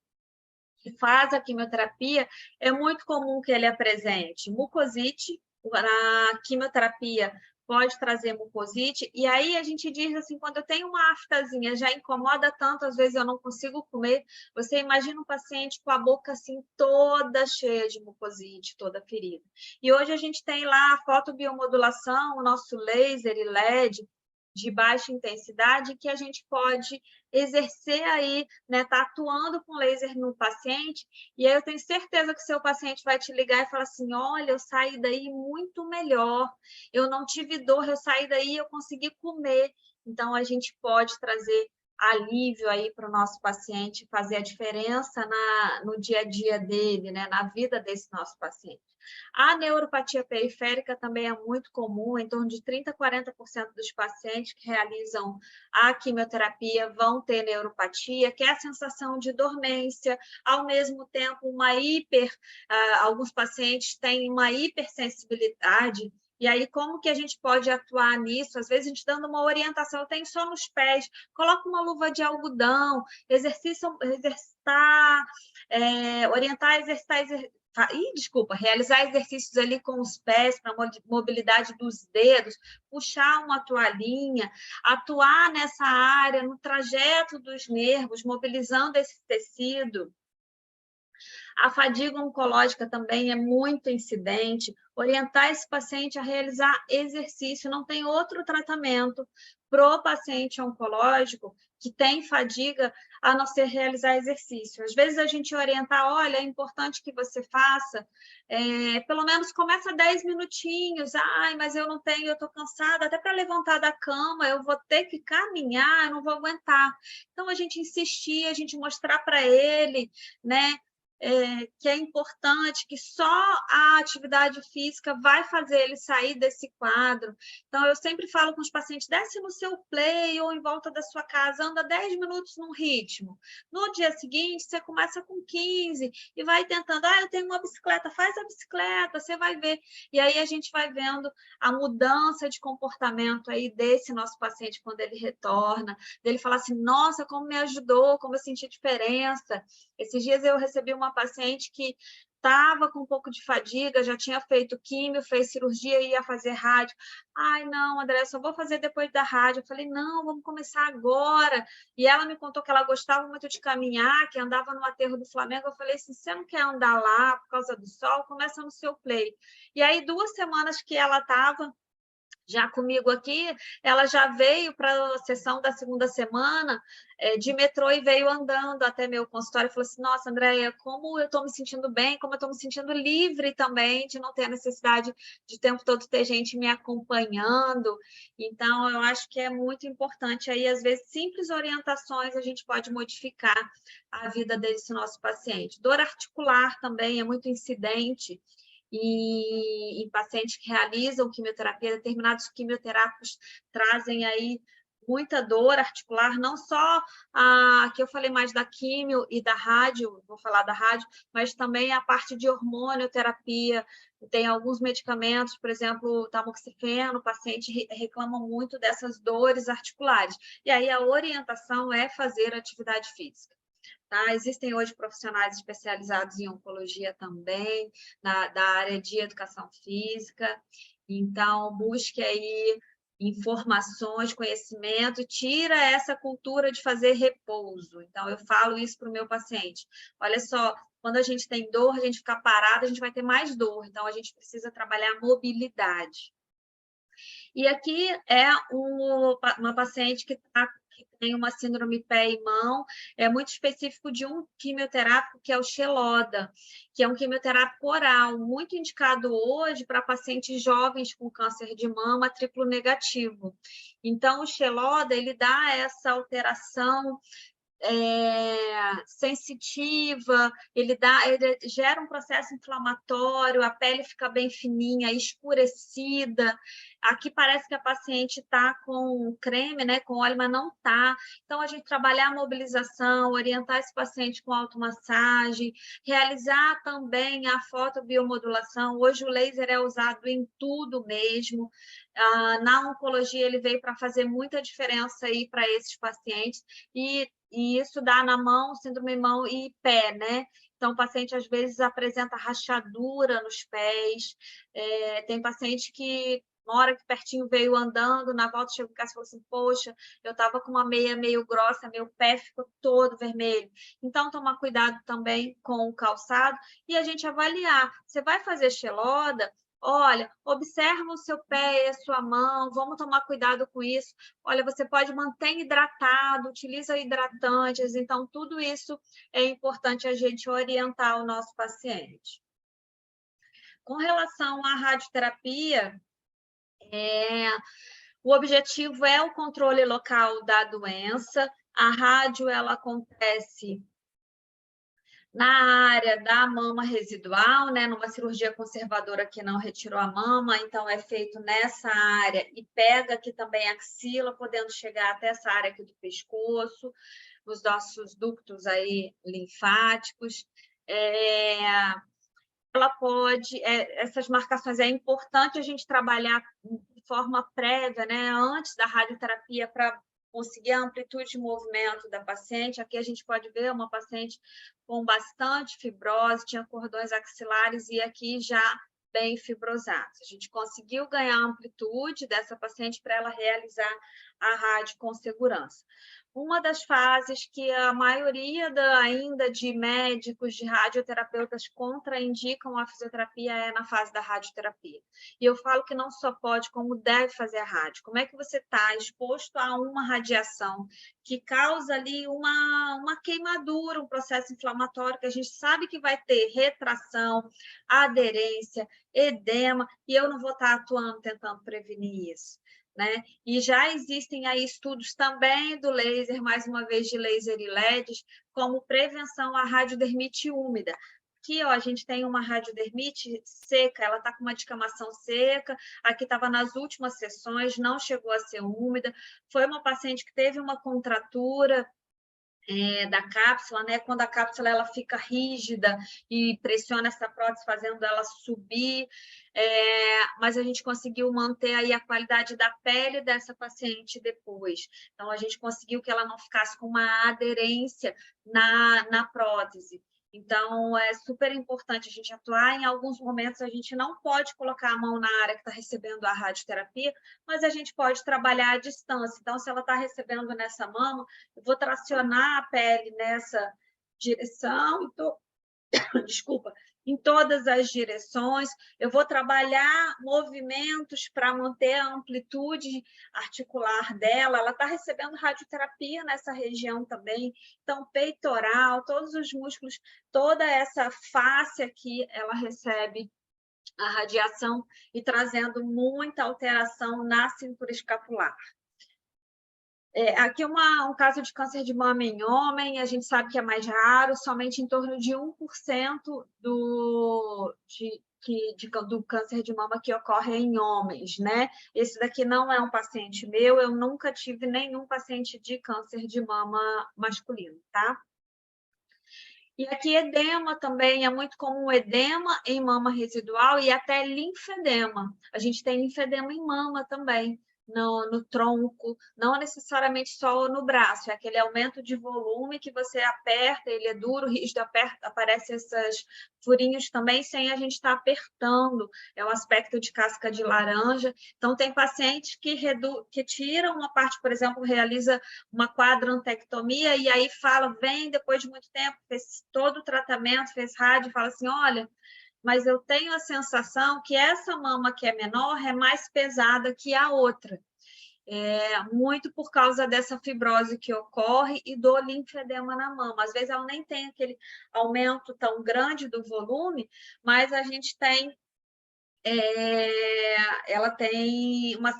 que faz a quimioterapia, é muito comum que ele apresente mucosite, a quimioterapia pode trazer mucosite, e aí a gente diz assim, quando eu tenho uma aftazinha, já incomoda tanto, às vezes eu não consigo comer, você imagina um paciente com a boca assim toda cheia de mucosite, toda ferida. E hoje a gente tem lá a fotobiomodulação, o nosso laser e LED, de baixa intensidade, que a gente pode exercer aí, né, tá atuando com laser no paciente, e aí eu tenho certeza que seu paciente vai te ligar e falar assim, olha, eu saí daí muito melhor, eu não tive dor, eu saí daí, eu consegui comer. Então, a gente pode trazer alívio aí para o nosso paciente, fazer a diferença no dia a dia dele, né, na vida desse nosso paciente. A neuropatia periférica também é muito comum, em torno de 30% a 40% dos pacientes que realizam a quimioterapia vão ter neuropatia, que é a sensação de dormência, ao mesmo tempo alguns pacientes têm uma hipersensibilidade. E aí, como que a gente pode atuar nisso? Às vezes, a gente dando uma orientação, tem só nos pés, coloca uma luva de algodão, realizar exercícios ali com os pés para mobilidade dos dedos, puxar uma toalhinha, atuar nessa área, no trajeto dos nervos, mobilizando esse tecido. A fadiga oncológica também é muito incidente. Orientar esse paciente a realizar exercício, não tem outro tratamento para o paciente oncológico que tem fadiga a não ser realizar exercício. Às vezes a gente orienta, olha, é importante que você faça, pelo menos começa 10 minutinhos, ai, mas eu não tenho, eu estou cansada, até para levantar da cama, eu vou ter que caminhar, eu não vou aguentar. Então, a gente insistir, a gente mostrar para ele, né, que é importante, que só a atividade física vai fazer ele sair desse quadro. Então, eu sempre falo com os pacientes, desce no seu play ou em volta da sua casa, anda 10 minutos num ritmo. No dia seguinte, você começa com 15 e vai tentando, eu tenho uma bicicleta, faz a bicicleta, você vai ver. E aí a gente vai vendo a mudança de comportamento aí desse nosso paciente quando ele retorna, dele falar assim, nossa, como me ajudou, como eu senti diferença. Esses dias eu recebi uma paciente que estava com um pouco de fadiga, já tinha feito químio, fez cirurgia e ia fazer rádio. Ai, não, André, só vou fazer depois da rádio. Eu falei, não, vamos começar agora. E ela me contou que ela gostava muito de caminhar, que andava no aterro do Flamengo. Eu falei assim, você não quer andar lá por causa do sol? Começa no seu play. E aí, 2 semanas que ela estava já comigo aqui, ela já veio para a sessão da segunda semana de metrô e veio andando até meu consultório e falou assim, nossa, Andréia, como eu estou me sentindo bem, como eu estou me sentindo livre também, de não ter a necessidade de o tempo todo ter gente me acompanhando. Então, eu acho que é muito importante aí, às vezes, simples orientações a gente pode modificar a vida desse nosso paciente. Dor articular também é muito incidente, e em pacientes que realizam quimioterapia, determinados quimioterápicos trazem aí muita dor articular, não só a que eu falei mais da quimio e da rádio, vou falar da rádio, mas também a parte de hormonioterapia. Tem alguns medicamentos, por exemplo, tamoxifeno, o paciente reclama muito dessas dores articulares. E aí a orientação é fazer atividade física. Tá? Existem hoje profissionais especializados em oncologia também, da área de educação física. Então, busque aí informações, conhecimento, tira essa cultura de fazer repouso. Então, eu falo isso para o meu paciente. Olha só, quando a gente tem dor, a gente fica parado, a gente vai ter mais dor. Então, a gente precisa trabalhar a mobilidade. E aqui é uma paciente que tem uma síndrome pé e mão, é muito específico de um quimioterápico, que é o Xeloda, que é um quimioterápico oral, muito indicado hoje para pacientes jovens com câncer de mama triplo negativo. Então, o Xeloda, ele dá essa alteração sensitiva, ele gera um processo inflamatório, a pele fica bem fininha, escurecida. Aqui parece que a paciente está com creme, né, com óleo, mas não está. Então, a gente trabalhar a mobilização, orientar esse paciente com automassagem, realizar também a fotobiomodulação. Hoje o laser é usado em tudo mesmo. Na oncologia, ele veio para fazer muita diferença aí para esses pacientes, e isso dá na mão, síndrome mão e pé, né? Então, o paciente, às vezes, apresenta rachadura nos pés. Tem paciente que uma hora que pertinho veio andando, na volta chegou em casa e falou assim, poxa, eu estava com uma meia meio grossa, meu pé ficou todo vermelho. Então, tomar cuidado também com o calçado e a gente avaliar. Você vai fazer xeloda? Olha, observa o seu pé e a sua mão, vamos tomar cuidado com isso. Olha, você pode manter hidratado, utiliza hidratantes, então tudo isso é importante a gente orientar o nosso paciente. Com relação à radioterapia, o objetivo é o controle local da doença. A rádio ela acontece na área da mama residual, né, numa cirurgia conservadora que não retirou a mama, então é feito nessa área e pega aqui também a axila, podendo chegar até essa área aqui do pescoço, os nossos ductos aí linfáticos. Ela pode, essas marcações é importante a gente trabalhar de forma prévia, né, antes da radioterapia, para conseguir a amplitude de movimento da paciente. Aqui a gente pode ver uma paciente com bastante fibrose, tinha cordões axilares e aqui já bem fibrosados. A gente conseguiu ganhar a amplitude dessa paciente para ela realizar a rádio com segurança. Uma das fases que a maioria ainda de médicos, de radioterapeutas contraindicam a fisioterapia é na fase da radioterapia. E eu falo que não só pode, como deve fazer a rádio. Como é que você está exposto a uma radiação que causa ali uma queimadura, um processo inflamatório que a gente sabe que vai ter retração, aderência, edema, e eu não vou estar atuando tentando prevenir isso. Né? E já existem aí estudos também do laser, mais uma vez de laser e LEDs, como prevenção à radiodermite úmida. Aqui, ó, a gente tem uma radiodermite seca, ela está com uma descamação seca, aqui estava nas últimas sessões, não chegou a ser úmida, foi uma paciente que teve uma contratura da cápsula, né? Quando a cápsula ela fica rígida e pressiona essa prótese, fazendo ela subir, mas a gente conseguiu manter aí a qualidade da pele dessa paciente depois. Então, a gente conseguiu que ela não ficasse com uma aderência na prótese. Então, é super importante a gente atuar. Em alguns momentos, a gente não pode colocar a mão na área que está recebendo a radioterapia, mas a gente pode trabalhar à distância. Então, se ela está recebendo nessa mama, eu vou tracionar a pele nessa direção, desculpa, em todas as direções, eu vou trabalhar movimentos para manter a amplitude articular dela, ela está recebendo radioterapia nessa região também, então peitoral, todos os músculos, toda essa face aqui, ela recebe a radiação e trazendo muita alteração na cintura escapular. Aqui um caso de câncer de mama em homem, a gente sabe que é mais raro, somente em torno de 1% do câncer de mama que ocorre em homens, né? Esse daqui não é um paciente meu, eu nunca tive nenhum paciente de câncer de mama masculino, tá? E aqui edema também, é muito comum edema em mama residual e até linfedema. A gente tem linfedema em mama também, no tronco, não necessariamente só no braço, é aquele aumento de volume que você aperta, ele é duro, rígido, aperta, aparecem esses furinhos também sem a gente estar apertando, é o aspecto de casca de laranja. Então, tem pacientes que tiram uma parte, por exemplo, realiza uma quadrantectomia e aí vem depois de muito tempo, fez todo o tratamento, fez rádio, fala assim, olha, mas eu tenho a sensação que essa mama que é menor é mais pesada que a outra. Muito por causa dessa fibrose que ocorre e do linfedema na mama. Às vezes ela nem tem aquele aumento tão grande do volume, mas a gente tem, ela tem uma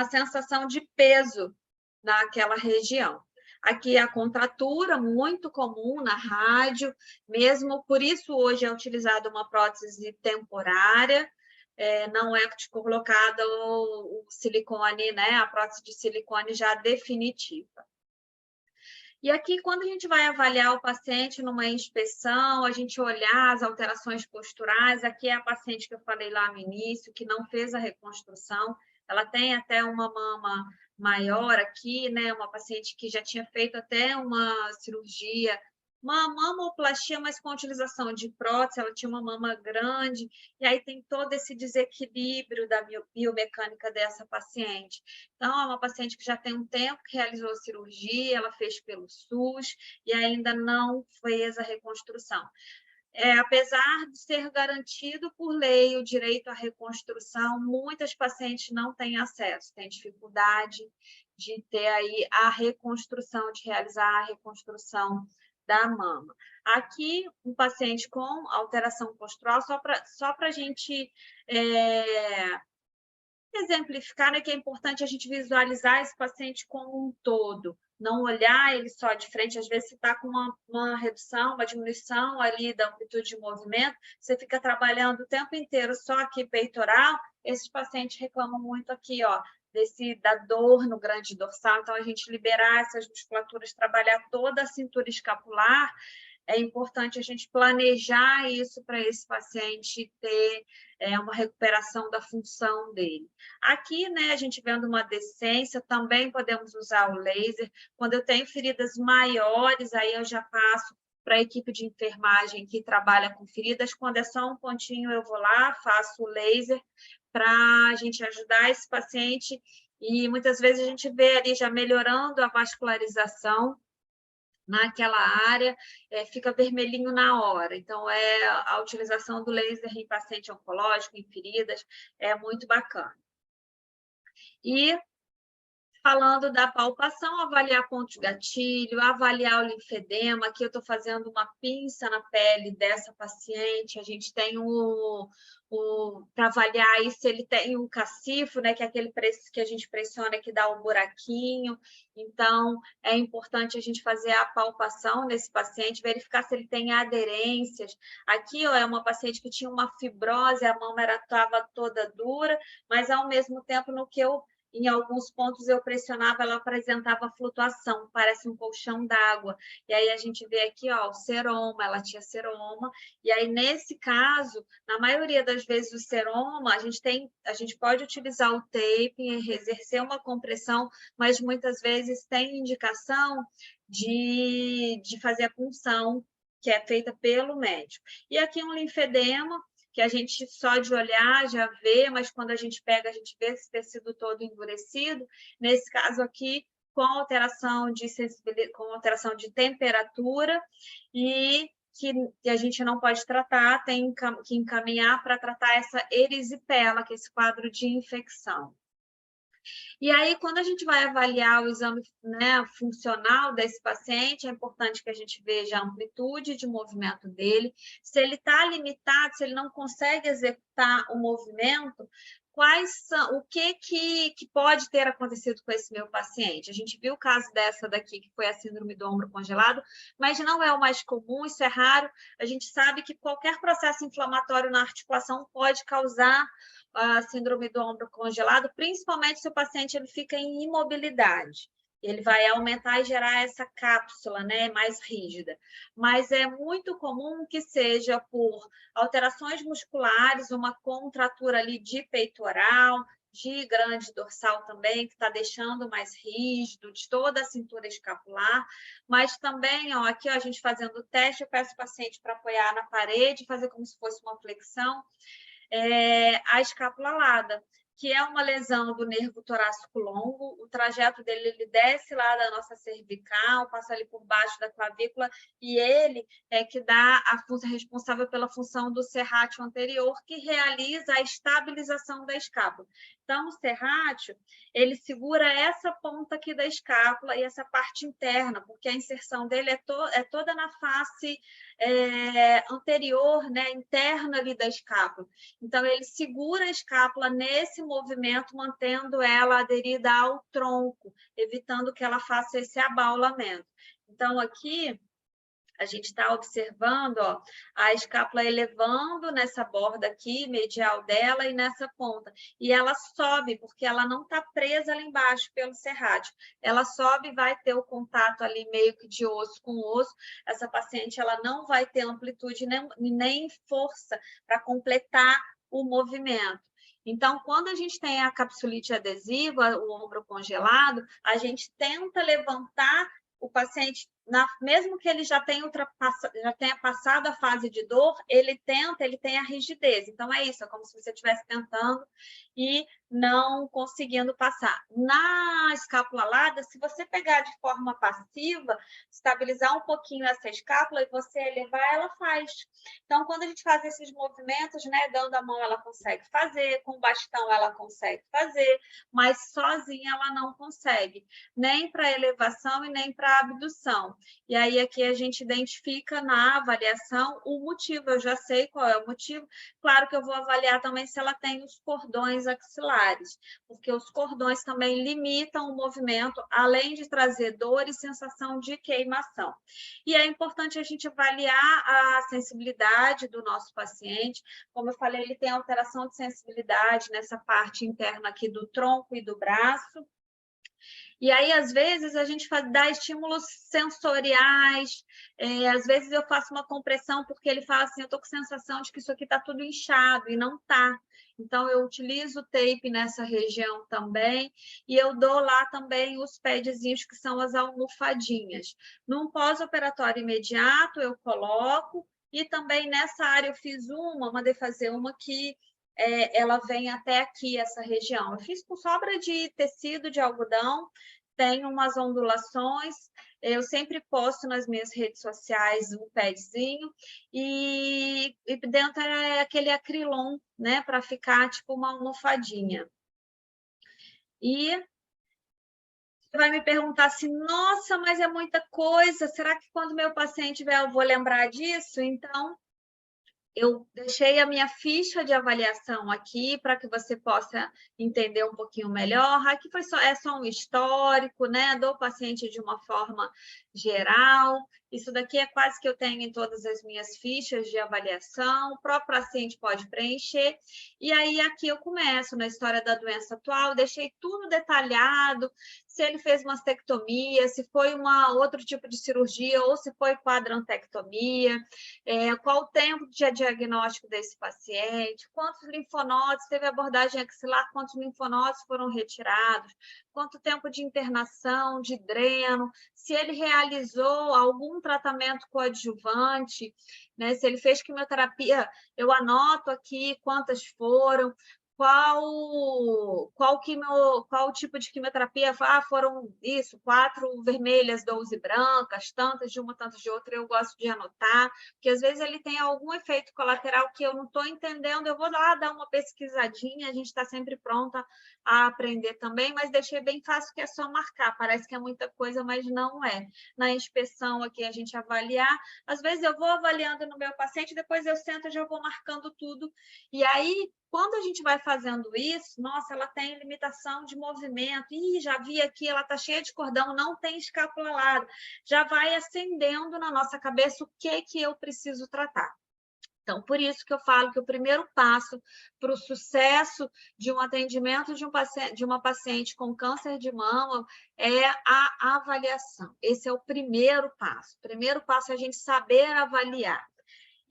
sensação de peso naquela região. Aqui a contratura, muito comum na rádio, mesmo por isso hoje é utilizada uma prótese temporária, não é colocada o silicone, né? A prótese de silicone já definitiva. E aqui, quando a gente vai avaliar o paciente numa inspeção, a gente olhar as alterações posturais, aqui é a paciente que eu falei lá no início, que não fez a reconstrução, ela tem até uma mama maior aqui, né? Uma paciente que já tinha feito até uma cirurgia uma mamoplastia, mas com a utilização de prótese, ela tinha uma mama grande, e aí tem todo esse desequilíbrio da biomecânica dessa paciente. Então, é uma paciente que já tem um tempo que realizou a cirurgia, ela fez pelo SUS e ainda não fez a reconstrução. Apesar de ser garantido por lei o direito à reconstrução, muitas pacientes não têm acesso, têm dificuldade de ter aí a reconstrução, de realizar a reconstrução da mama. Aqui, um paciente com alteração postural, só para a gente exemplificar, né, que é importante a gente visualizar esse paciente como um todo, não olhar ele só de frente. Às vezes, você está com uma redução, uma diminuição ali da amplitude de movimento, você fica trabalhando o tempo inteiro só aqui peitoral, esses pacientes reclamam muito aqui, ó, da dor no grande dorsal. Então, a gente liberar essas musculaturas, trabalhar toda a cintura escapular, é importante a gente planejar isso para esse paciente ter uma recuperação da função dele. Aqui, né, a gente vendo uma decência, também podemos usar o laser. Quando eu tenho feridas maiores, aí eu já passo para a equipe de enfermagem que trabalha com feridas. Quando é só um pontinho, eu vou lá, faço o laser para a gente ajudar esse paciente. E muitas vezes a gente vê ali já melhorando a vascularização naquela área, fica vermelhinho na hora. Então, a utilização do laser em paciente oncológico, em feridas, é muito bacana. E falando da palpação, avaliar pontos de gatilho, avaliar o linfedema. Aqui eu estou fazendo uma pinça na pele dessa paciente. A gente tem para avaliar aí se ele tem um cacifo, né, que é aquele que a gente pressiona que dá um buraquinho. Então, é importante a gente fazer a palpação nesse paciente, verificar se ele tem aderências. Aqui, ó, é uma paciente que tinha uma fibrose, a mama estava toda dura, mas, ao mesmo tempo, no que em alguns pontos eu pressionava, ela apresentava flutuação, parece um colchão d'água. E aí a gente vê aqui, ó, o seroma, ela tinha seroma. E aí, nesse caso, na maioria das vezes, o seroma, a gente pode utilizar o taping, exercer uma compressão, mas muitas vezes tem indicação de fazer a punção, que é feita pelo médico. E aqui um linfedema, que a gente só de olhar já vê, mas quando a gente pega, a gente vê esse tecido todo endurecido. Nesse caso aqui, com alteração de sensibilidade, com alteração de temperatura, e que a gente não pode tratar, tem que encaminhar para tratar essa erisipela, que é esse quadro de infecção. E aí, quando a gente vai avaliar o exame, né, funcional desse paciente, é importante que a gente veja a amplitude de movimento dele, se ele está limitado, se ele não consegue executar o movimento, o que pode ter acontecido com esse meu paciente? A gente viu o caso dessa daqui, que foi a síndrome do ombro congelado, mas não é o mais comum, isso é raro. A gente sabe que qualquer processo inflamatório na articulação pode causar a síndrome do ombro congelado, principalmente se o paciente ele fica em imobilidade. Ele vai aumentar e gerar essa cápsula, né, mais rígida. Mas é muito comum que seja por alterações musculares, uma contratura ali de peitoral, de grande dorsal também, que está deixando mais rígido, de toda a cintura escapular, mas também, ó, aqui ó, a gente fazendo o teste, eu peço o paciente para apoiar na parede, fazer como se fosse uma flexão, a escápula alada, que é uma lesão do nervo torácico longo. O trajeto dele, ele desce lá da nossa cervical, passa ali por baixo da clavícula, e ele é que dá a função responsável pela função do serrátil anterior, que realiza a estabilização da escápula. Então, o serrátil, ele segura essa ponta aqui da escápula e essa parte interna, porque a inserção dele é toda na face anterior, né, interna ali da escápula. Então, ele segura a escápula nesse movimento, mantendo ela aderida ao tronco, evitando que ela faça esse abaulamento. Então, aqui, a gente está observando, ó, a escápula elevando nessa borda aqui, medial dela, e nessa ponta. E ela sobe, porque ela não está presa lá embaixo pelo serrátil. Ela sobe, vai ter o contato ali meio que de osso com osso. Essa paciente ela não vai ter amplitude nem força para completar o movimento. Então, quando a gente tem a capsulite adesiva, o ombro congelado, a gente tenta levantar o paciente mesmo que ele já tenha passado a fase de dor, ele tem a rigidez. Então, é isso, é como se você estivesse tentando e não conseguindo passar. Na escápula alada, se você pegar de forma passiva, estabilizar um pouquinho essa escápula e você elevar, ela faz. Então, quando a gente faz esses movimentos, né, dando a mão, ela consegue fazer, com o bastão ela consegue fazer, mas sozinha ela não consegue, nem para elevação e nem para abdução. E aí aqui a gente identifica na avaliação o motivo, eu já sei qual é o motivo. Claro que eu vou avaliar também se ela tem os cordões axilares, porque os cordões também limitam o movimento, além de trazer dor e sensação de queimação. E é importante a gente avaliar a sensibilidade do nosso paciente. Como eu falei, ele tem alteração de sensibilidade nessa parte interna aqui do tronco e do braço. E aí, às vezes, a gente dá estímulos sensoriais, às vezes eu faço uma compressão porque ele fala assim, eu estou com sensação de que isso aqui está tudo inchado, e não está. Então, eu utilizo tape nessa região também, e eu dou lá também os padzinhos, que são as almofadinhas. Num pós-operatório imediato, eu coloco, e também nessa área eu fiz mandei fazer uma que ela vem até aqui, essa região. Eu fiz com sobra de tecido de algodão, tem umas ondulações, eu sempre posto nas minhas redes sociais um padzinho, e dentro é aquele acrilon, né, para ficar tipo uma almofadinha. E você vai me perguntar assim, nossa, mas é muita coisa, será que quando meu paciente vier eu vou lembrar disso? Então, eu deixei a minha ficha de avaliação aqui para que você possa entender um pouquinho melhor. Aqui é só um histórico, né, do paciente de uma forma geral. Isso daqui é quase que eu tenho em todas as minhas fichas de avaliação. O próprio paciente pode preencher. E aí aqui eu começo na história da doença atual, deixei tudo detalhado, se ele fez mastectomia, se foi outro tipo de cirurgia ou se foi quadrantectomia, qual o tempo de diagnóstico desse paciente, quantos linfonodos, teve abordagem axilar, quantos linfonodos foram retirados, quanto tempo de internação, de dreno, se ele realizou algum tratamento coadjuvante, né? Se ele fez quimioterapia, eu anoto aqui quantas foram, qual tipo de quimioterapia? Foram isso, 4 vermelhas, 12 brancas, tantas de uma, tantas de outra, eu gosto de anotar, porque às vezes ele tem algum efeito colateral que eu não estou entendendo, eu vou lá dar uma pesquisadinha, a gente está sempre pronta a aprender também, mas deixei bem fácil que é só marcar, parece que é muita coisa, mas não é. Na inspeção aqui a gente avaliar, às vezes eu vou avaliando no meu paciente, depois eu sento e já vou marcando tudo, e aí quando a gente vai fazendo isso, nossa, ela tem limitação de movimento. Ih, já vi aqui, ela está cheia de cordão, não tem escápula alada. Já vai acendendo na nossa cabeça o que eu preciso tratar. Então, por isso que eu falo que o primeiro passo para o sucesso de um atendimento de uma paciente com câncer de mama é a avaliação. Esse é o primeiro passo. O primeiro passo é a gente saber avaliar.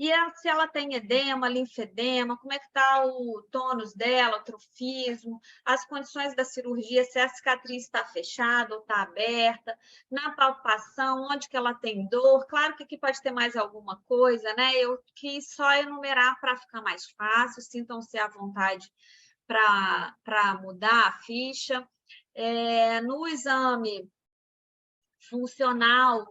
E se ela tem edema, linfedema, como é que está o tônus dela, o trofismo, as condições da cirurgia, se a cicatriz está fechada ou está aberta, na palpação, onde que ela tem dor. Claro que aqui pode ter mais alguma coisa, né? Eu quis só enumerar para ficar mais fácil, sintam-se à vontade para mudar a ficha. No exame funcional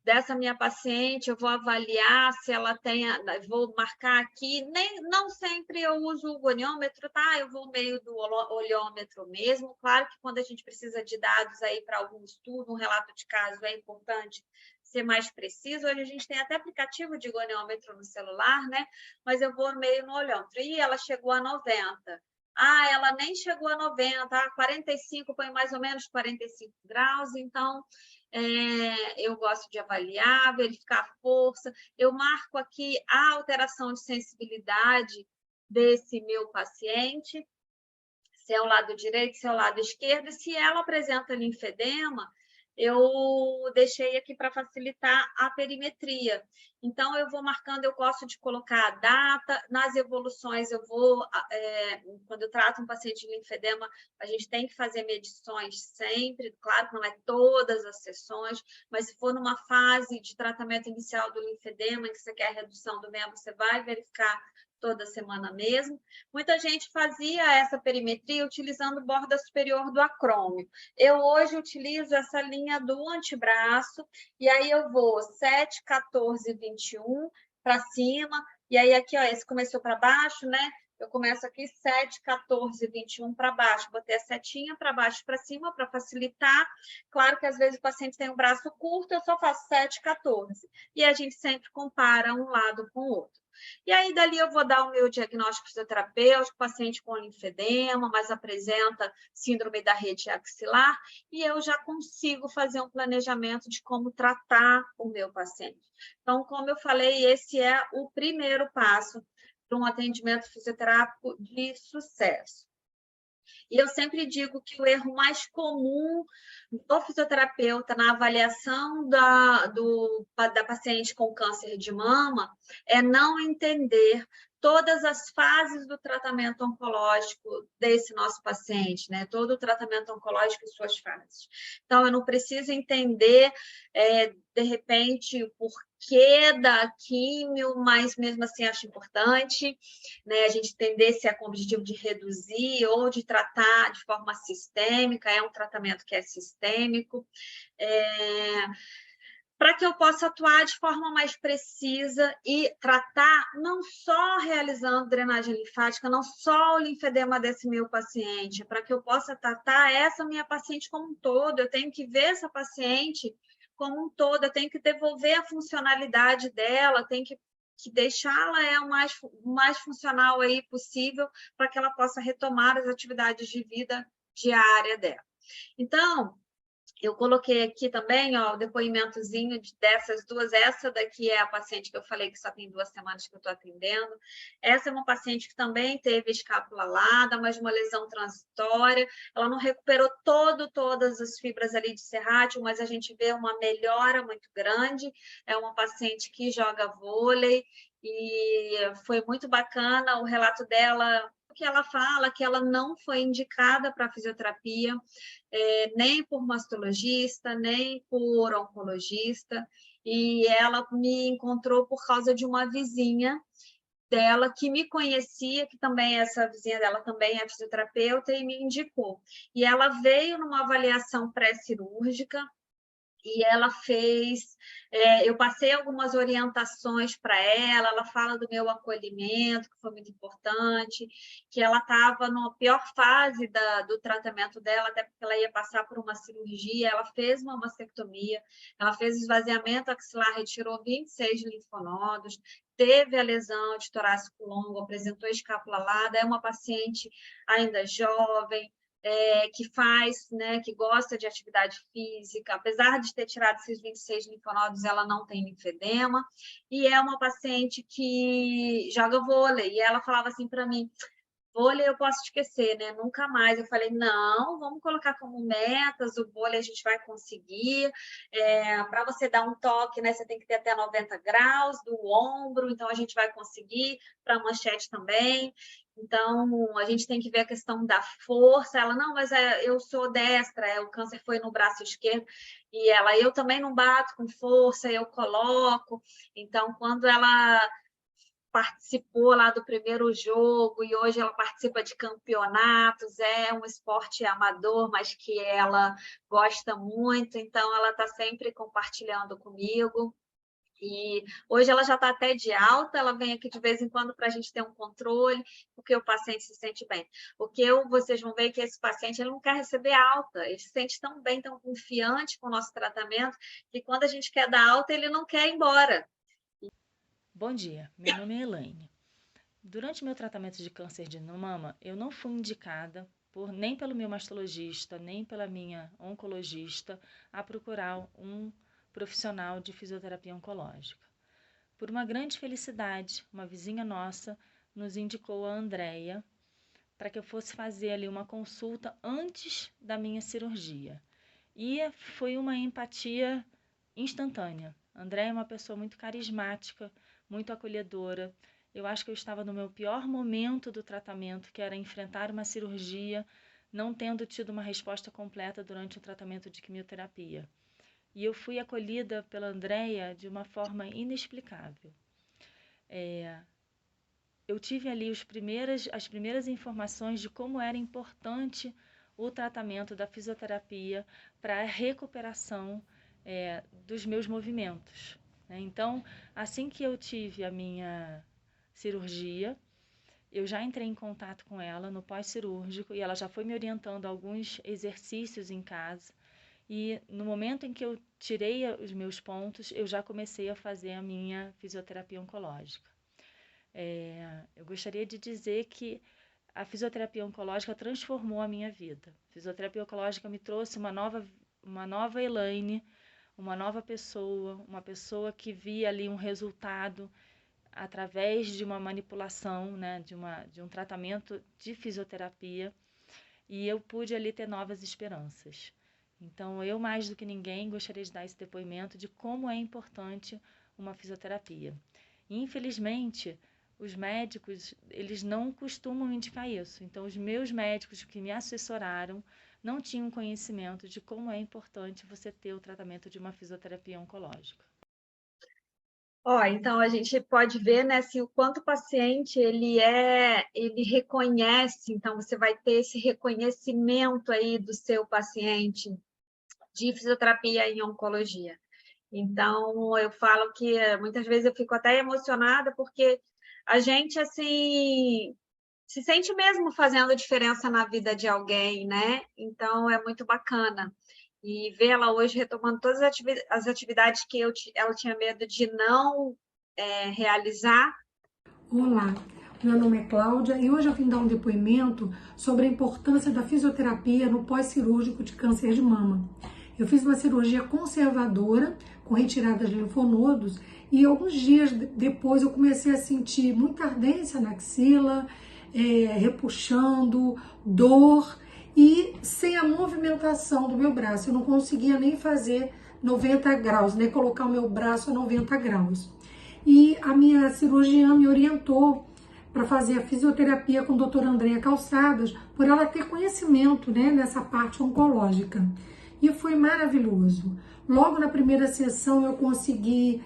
dessa minha paciente, eu vou avaliar se ela tem, vou marcar aqui, não sempre eu uso o goniômetro, tá? Eu vou meio do olhômetro mesmo. Claro que quando a gente precisa de dados aí para algum estudo, um relato de caso, é importante ser mais preciso. Hoje a gente tem até aplicativo de goniômetro no celular, né? Mas eu vou meio no olhômetro. E ela chegou a 90. Ela nem chegou a 90, 45, põe mais ou menos 45 graus, então eu gosto de avaliar, verificar a força, eu marco aqui a alteração de sensibilidade desse meu paciente, se é o lado direito, se é o lado esquerdo, e se ela apresenta linfedema, eu deixei aqui para facilitar a perimetria. Então, eu vou marcando, eu gosto de colocar a data, nas evoluções eu vou, quando eu trato um paciente de linfedema, a gente tem que fazer medições sempre, claro que não é todas as sessões, mas se for numa fase de tratamento inicial do linfedema, em que você quer redução do membro, você vai verificar toda semana mesmo. Muita gente fazia essa perimetria utilizando borda superior do acrômio. Eu hoje utilizo essa linha do antebraço, e aí eu vou 7, 14, 21 para cima, e aí aqui, ó, esse começou para baixo, né? Eu começo aqui 7, 14, 21 para baixo, botei a setinha para baixo e para cima para facilitar. Claro que às vezes o paciente tem um braço curto, eu só faço 7, 14. E a gente sempre compara um lado com o outro. E aí, dali, eu vou dar o meu diagnóstico fisioterapêutico, paciente com linfedema, mas apresenta síndrome da rede axilar, e eu já consigo fazer um planejamento de como tratar o meu paciente. Então, como eu falei, esse é o primeiro passo para um atendimento fisioterápico de sucesso. E eu sempre digo que o erro mais comum do fisioterapeuta na avaliação da paciente com câncer de mama é não entender todas as fases do tratamento oncológico desse nosso paciente, né? Todo o tratamento oncológico e suas fases. Então, eu não preciso entender, de repente, o porquê da químio, mas mesmo assim acho importante, né, a gente entender se é com o objetivo de reduzir ou de tratar de forma sistêmica, é um tratamento que é sistêmico, para que eu possa atuar de forma mais precisa e tratar não só realizando drenagem linfática, não só o linfedema desse meu paciente, para que eu possa tratar essa minha paciente como um todo, eu tenho que ver essa paciente como um todo, eu tenho que devolver a funcionalidade dela, tenho que deixá-la o mais funcional aí possível para que ela possa retomar as atividades de vida diária dela. Então, eu coloquei aqui também, ó, o depoimentozinho dessas duas. Essa daqui é a paciente que eu falei que só tem 2 semanas que eu estou atendendo. Essa é uma paciente que também teve escápula alada, mas uma lesão transitória. Ela não recuperou todas as fibras ali de serrátil, mas a gente vê uma melhora muito grande. É uma paciente que joga vôlei e foi muito bacana o relato dela, que ela fala que ela não foi indicada para fisioterapia, nem por mastologista, nem por oncologista, e ela me encontrou por causa de uma vizinha dela que me conhecia, que também essa vizinha dela também é fisioterapeuta, e me indicou. E ela veio numa avaliação pré-cirúrgica, e ela fez, eu passei algumas orientações para ela, ela fala do meu acolhimento, que foi muito importante, que ela estava na pior fase do tratamento dela, até porque ela ia passar por uma cirurgia, ela fez uma mastectomia, ela fez esvaziamento axilar, retirou 26 linfonodos, teve a lesão de torácico longo, apresentou escápula alada, é uma paciente ainda jovem, que faz, né, que gosta de atividade física, apesar de ter tirado esses 26 linfonodos, ela não tem linfedema, e é uma paciente que joga vôlei, e ela falava assim para mim, vôlei eu posso esquecer, né? Nunca mais. Eu falei, não, vamos colocar como metas, o vôlei a gente vai conseguir. Para você dar um toque, né? Você tem que ter até 90 graus do ombro, então a gente vai conseguir, para a manchete também. Então, a gente tem que ver a questão da força. Ela, não, mas eu sou destra, o câncer foi no braço esquerdo. E ela, eu também não bato com força, eu coloco. Então, quando ela participou lá do primeiro jogo e hoje ela participa de campeonatos, é um esporte amador, mas que ela gosta muito, então ela está sempre compartilhando comigo. E hoje ela já está até de alta, ela vem aqui de vez em quando para a gente ter um controle, porque o paciente se sente bem. Vocês vão ver que esse paciente ele não quer receber alta, ele se sente tão bem, tão confiante com o nosso tratamento, que quando a gente quer dar alta, ele não quer ir embora. Bom dia, meu nome é Elaine. Durante meu tratamento de câncer de mama, eu não fui indicada nem pelo meu mastologista, nem pela minha oncologista a procurar um profissional de fisioterapia oncológica. Por uma grande felicidade, uma vizinha nossa nos indicou a Andréia para que eu fosse fazer ali uma consulta antes da minha cirurgia. E foi uma empatia instantânea. Andréia é uma pessoa muito carismática, muito acolhedora. Eu acho que eu estava no meu pior momento do tratamento, que era enfrentar uma cirurgia, não tendo tido uma resposta completa durante o tratamento de quimioterapia. E eu fui acolhida pela Andréia de uma forma inexplicável. Eu tive ali as primeiras informações de como era importante o tratamento da fisioterapia para a recuperação dos meus movimentos, né? Então, assim que eu tive a minha cirurgia, eu já entrei em contato com ela no pós-cirúrgico e ela já foi me orientando alguns exercícios em casa. E no momento em que eu tirei os meus pontos, eu já comecei a fazer a minha fisioterapia oncológica. Eu gostaria de dizer que a fisioterapia oncológica transformou a minha vida. A fisioterapia oncológica me trouxe uma nova Elaine, uma nova pessoa, uma pessoa que via ali um resultado através de uma manipulação, né, de um tratamento de fisioterapia, e eu pude ali ter novas esperanças. Então, eu mais do que ninguém gostaria de dar esse depoimento de como é importante uma fisioterapia. E, infelizmente, os médicos, eles não costumam indicar isso. Então, os meus médicos que me assessoraram não tinham conhecimento de como é importante você ter o tratamento de uma fisioterapia oncológica. Então a gente pode ver, né, assim, o quanto o paciente ele reconhece, então você vai ter esse reconhecimento aí do seu paciente de fisioterapia em oncologia. Então eu falo que muitas vezes eu fico até emocionada porque a gente assim se sente mesmo fazendo diferença na vida de alguém, né? Então é muito bacana. E vê-la hoje retomando todas as atividades que ela tinha medo de não realizar. Olá, meu nome é Cláudia e hoje eu vim dar um depoimento sobre a importância da fisioterapia no pós-cirúrgico de câncer de mama. Eu fiz uma cirurgia conservadora com retirada de linfonodos e alguns dias depois eu comecei a sentir muita ardência na axila, repuxando, dor e sem a movimentação do meu braço. Eu não conseguia nem fazer 90 graus, nem colocar o meu braço a 90 graus. E a minha cirurgiã me orientou para fazer a fisioterapia com a doutora Andréia Calçadas, por ela ter conhecimento, né, nessa parte oncológica. E foi maravilhoso. Logo na primeira sessão eu consegui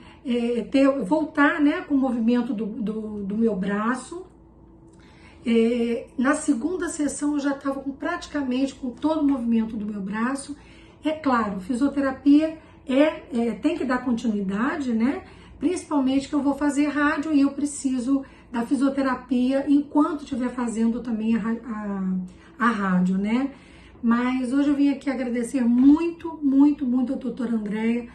voltar, né, com o movimento do meu braço. Na segunda sessão eu já estava praticamente com todo o movimento do meu braço. É claro, fisioterapia tem que dar continuidade, né? Principalmente que eu vou fazer rádio e eu preciso da fisioterapia enquanto estiver fazendo também a rádio, né? Mas hoje eu vim aqui agradecer muito, muito, muito a doutora Andréia,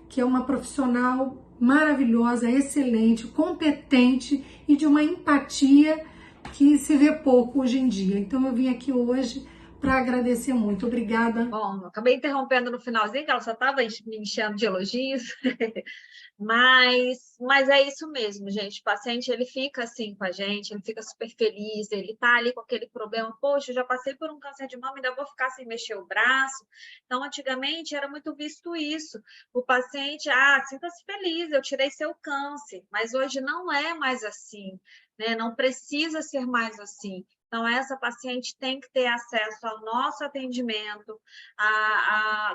que é uma profissional maravilhosa, excelente, competente e de uma empatia que se vê pouco hoje em dia. Então eu vim aqui hoje para agradecer muito. Obrigada. Bom, acabei interrompendo no finalzinho, que ela só estava me enchendo de elogios. Mas é isso mesmo, gente. O paciente ele fica assim com a gente, ele fica super feliz, ele tá ali com aquele problema. Poxa, eu já passei por um câncer de mama, ainda vou ficar sem mexer o braço. Então, antigamente era muito visto isso. O paciente, sinta-se feliz, eu tirei seu câncer. Mas hoje não é mais assim, né? Não precisa ser mais assim. Então, essa paciente tem que ter acesso ao nosso atendimento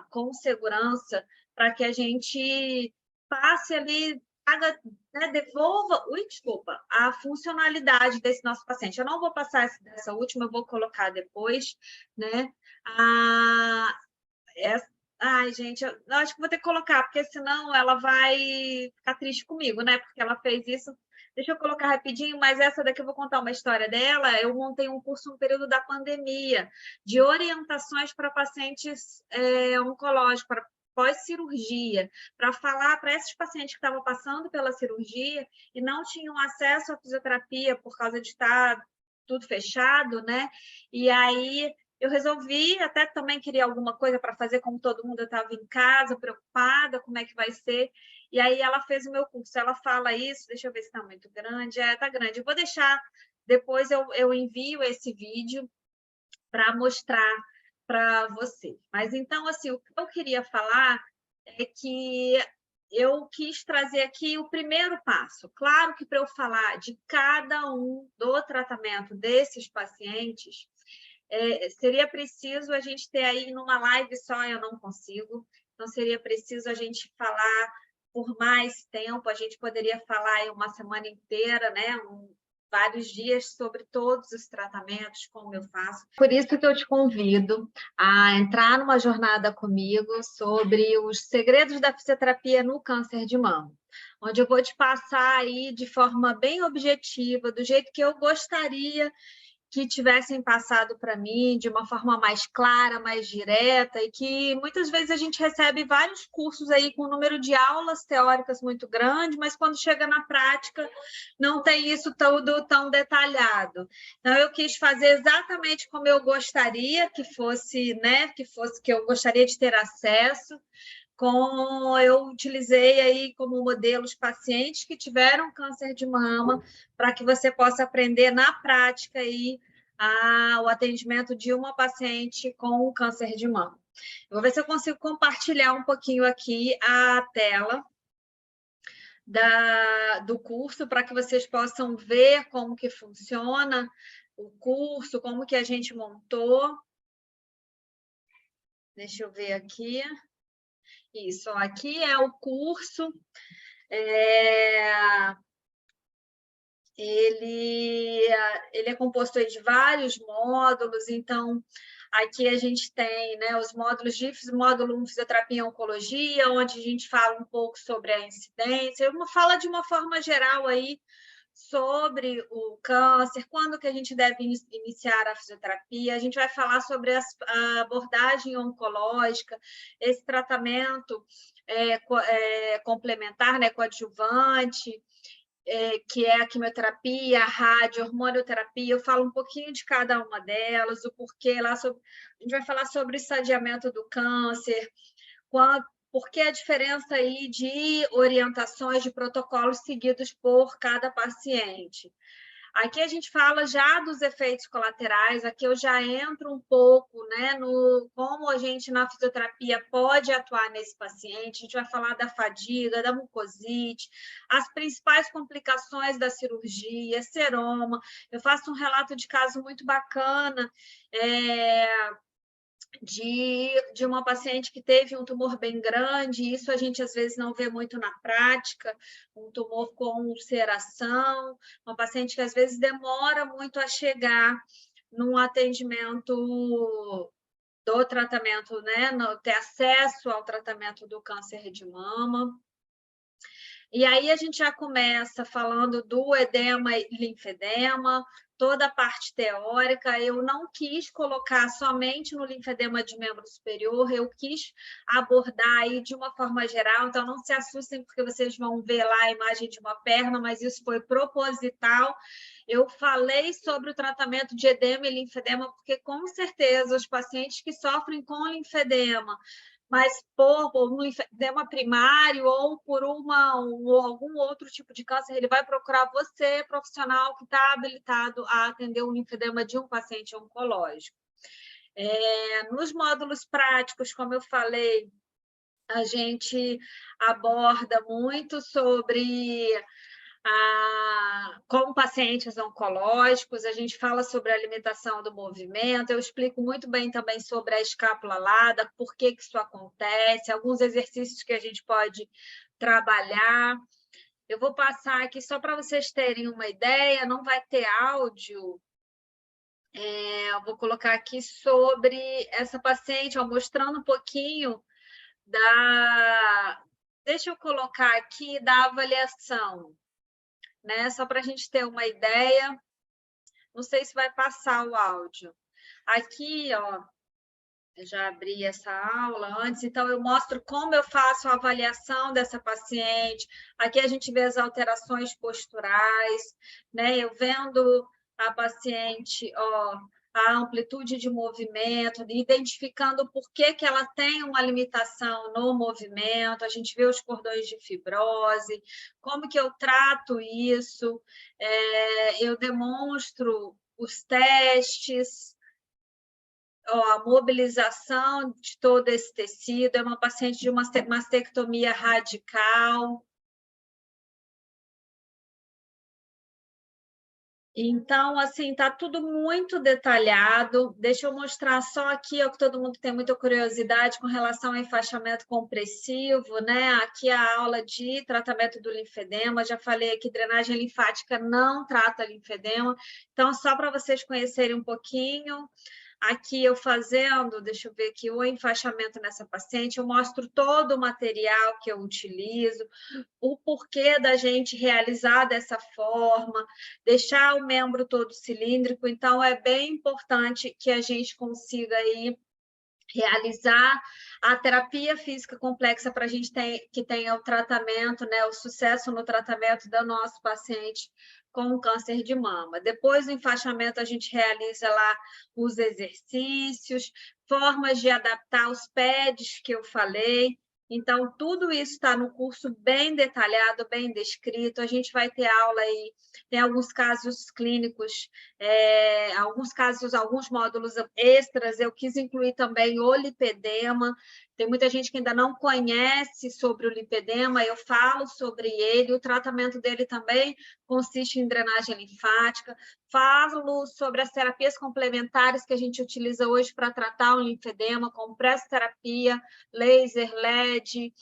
com segurança, para que a gente passe ali, devolva, a funcionalidade desse nosso paciente. Eu não vou passar dessa última, eu vou colocar depois, né? Gente, eu acho que vou ter que colocar, porque senão ela vai ficar triste comigo, né? Porque ela fez isso. Deixa eu colocar rapidinho, mas essa daqui eu vou contar uma história dela. Eu montei um curso no período da pandemia, de orientações para pacientes oncológicos, para pós-cirurgia, para falar para esses pacientes que estavam passando pela cirurgia e não tinham acesso à fisioterapia por causa de estar tudo fechado, né? E aí eu resolvi, até também queria alguma coisa para fazer, como todo mundo, eu estava em casa, preocupada, como é que vai ser. E aí ela fez o meu curso, ela fala isso, deixa eu ver se está muito grande. Está grande. Eu vou deixar, depois eu envio esse vídeo para mostrar para você. Mas então, assim, o que eu queria falar é que eu quis trazer aqui o primeiro passo. Claro que para eu falar de cada um do tratamento desses pacientes, seria preciso a gente ter aí numa live só, eu não consigo, então seria preciso a gente falar por mais tempo, a gente poderia falar aí uma semana inteira, né? Vários dias sobre todos os tratamentos, como eu faço. Por isso que eu te convido a entrar numa jornada comigo sobre os segredos da fisioterapia no câncer de mama, onde eu vou te passar aí de forma bem objetiva, do jeito que eu gostaria que tivessem passado para mim de uma forma mais clara, mais direta, e que muitas vezes a gente recebe vários cursos aí com um número de aulas teóricas muito grande, mas quando chega na prática não tem isso tudo tão detalhado. Então eu quis fazer exatamente como eu gostaria que fosse, né, que eu gostaria de ter acesso. Eu utilizei aí como modelo os pacientes que tiveram câncer de mama, para que você possa aprender na prática aí o atendimento de uma paciente com câncer de mama. Eu vou ver se eu consigo compartilhar um pouquinho aqui a tela do curso, para que vocês possam ver como que funciona o curso, como que a gente montou. Deixa eu ver aqui. Isso, aqui é o curso. Ele é composto de vários módulos, então aqui a gente tem, né, os módulos de módulo 1, fisioterapia e oncologia, onde a gente fala um pouco sobre a incidência, fala de uma forma geral aí sobre o câncer, quando que a gente deve iniciar a fisioterapia, a gente vai falar sobre a abordagem oncológica, esse tratamento complementar, né, coadjuvante, que é a quimioterapia, a rádio, a hormonioterapia. Eu falo um pouquinho de cada uma delas, o porquê lá sobre. A gente vai falar sobre o estadiamento do câncer, por que a diferença aí de orientações de protocolos seguidos por cada paciente. Aqui a gente fala já dos efeitos colaterais, aqui eu já entro um pouco, né, no como a gente na fisioterapia pode atuar nesse paciente, a gente vai falar da fadiga, da mucosite, as principais complicações da cirurgia, seroma. Eu faço um relato de caso muito bacana, de uma paciente que teve um tumor bem grande, isso a gente às vezes não vê muito na prática, um tumor com ulceração, uma paciente que às vezes demora muito a chegar num atendimento do tratamento, né, ter acesso ao tratamento do câncer de mama. E aí a gente já começa falando do edema e linfedema, toda a parte teórica. Eu não quis colocar somente no linfedema de membro superior, eu quis abordar aí de uma forma geral, então não se assustem porque vocês vão ver lá a imagem de uma perna, mas isso foi proposital. Eu falei sobre o tratamento de edema e linfedema, porque com certeza os pacientes que sofrem com linfedema, mas por um linfedema primário ou por algum outro tipo de câncer, ele vai procurar você, profissional que está habilitado a atender o linfedema de um paciente oncológico. Nos módulos práticos, como eu falei, a gente aborda muito sobre com pacientes oncológicos, a gente fala sobre a limitação do movimento, eu explico muito bem também sobre a escápula alada, por que isso acontece, alguns exercícios que a gente pode trabalhar. Eu vou passar aqui só para vocês terem uma ideia, não vai ter áudio. Eu vou colocar aqui sobre essa paciente, mostrando um pouquinho Deixa eu colocar aqui da avaliação, né? Só para a gente ter uma ideia. Não sei se vai passar o áudio. Aqui, ó, eu já abri essa aula antes, então eu mostro como eu faço a avaliação dessa paciente. Aqui a gente vê as alterações posturais, né? Eu vendo a paciente, ó, a amplitude de movimento, identificando por que ela tem uma limitação no movimento, a gente vê os cordões de fibrose, como que eu trato isso, eu demonstro os testes. a mobilização de todo esse tecido, é uma paciente de uma mastectomia radical. Então, assim, está tudo muito detalhado. Deixa eu mostrar só aqui, ó, que todo mundo tem muita curiosidade com relação ao enfaixamento compressivo, né? Aqui a aula de tratamento do linfedema. Já falei aqui, drenagem linfática não trata linfedema. Então, só para vocês conhecerem um pouquinho. Aqui eu fazendo, deixa eu ver aqui, o enfaixamento nessa paciente, eu mostro todo o material que eu utilizo, o porquê da gente realizar dessa forma, deixar o membro todo cilíndrico. Então, é bem importante que a gente consiga aí realizar a terapia física complexa para a gente que tenha o tratamento, né, o sucesso no tratamento do nosso paciente com câncer de mama. Depois do enfaixamento, a gente realiza lá os exercícios, formas de adaptar os pads que eu falei. Então, tudo isso está no curso bem detalhado, bem descrito. A gente vai ter aula aí, tem alguns casos clínicos, alguns módulos extras. Eu quis incluir também o lipedema. Tem muita gente que ainda não conhece sobre o lipedema, eu falo sobre ele. O tratamento dele também consiste em drenagem linfática. Falo sobre as terapias complementares que a gente utiliza hoje para tratar o linfedema, como pressoterapia, laser, LED,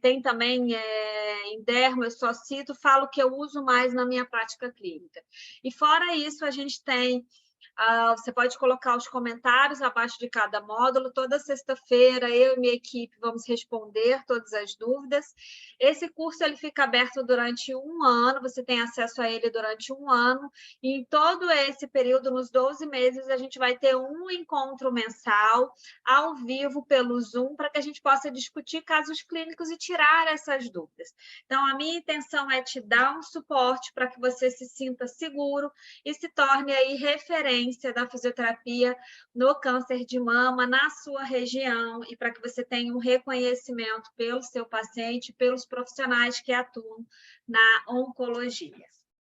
tem também em dermo, eu só cito, falo que eu uso mais na minha prática clínica. E fora isso, a gente tem, você pode colocar os comentários abaixo de cada módulo, toda sexta-feira eu e minha equipe vamos responder todas as dúvidas. Esse curso ele fica aberto durante 1 ano, você tem acesso a ele durante 1 ano, e em todo esse período, nos 12 meses, a gente vai ter um encontro mensal, ao vivo, pelo Zoom, para que a gente possa discutir casos clínicos e tirar essas dúvidas. Então, a minha intenção é te dar um suporte para que você se sinta seguro e se torne aí referência da fisioterapia no câncer de mama na sua região e para que você tenha um reconhecimento pelo seu paciente, pelos profissionais que atuam na oncologia.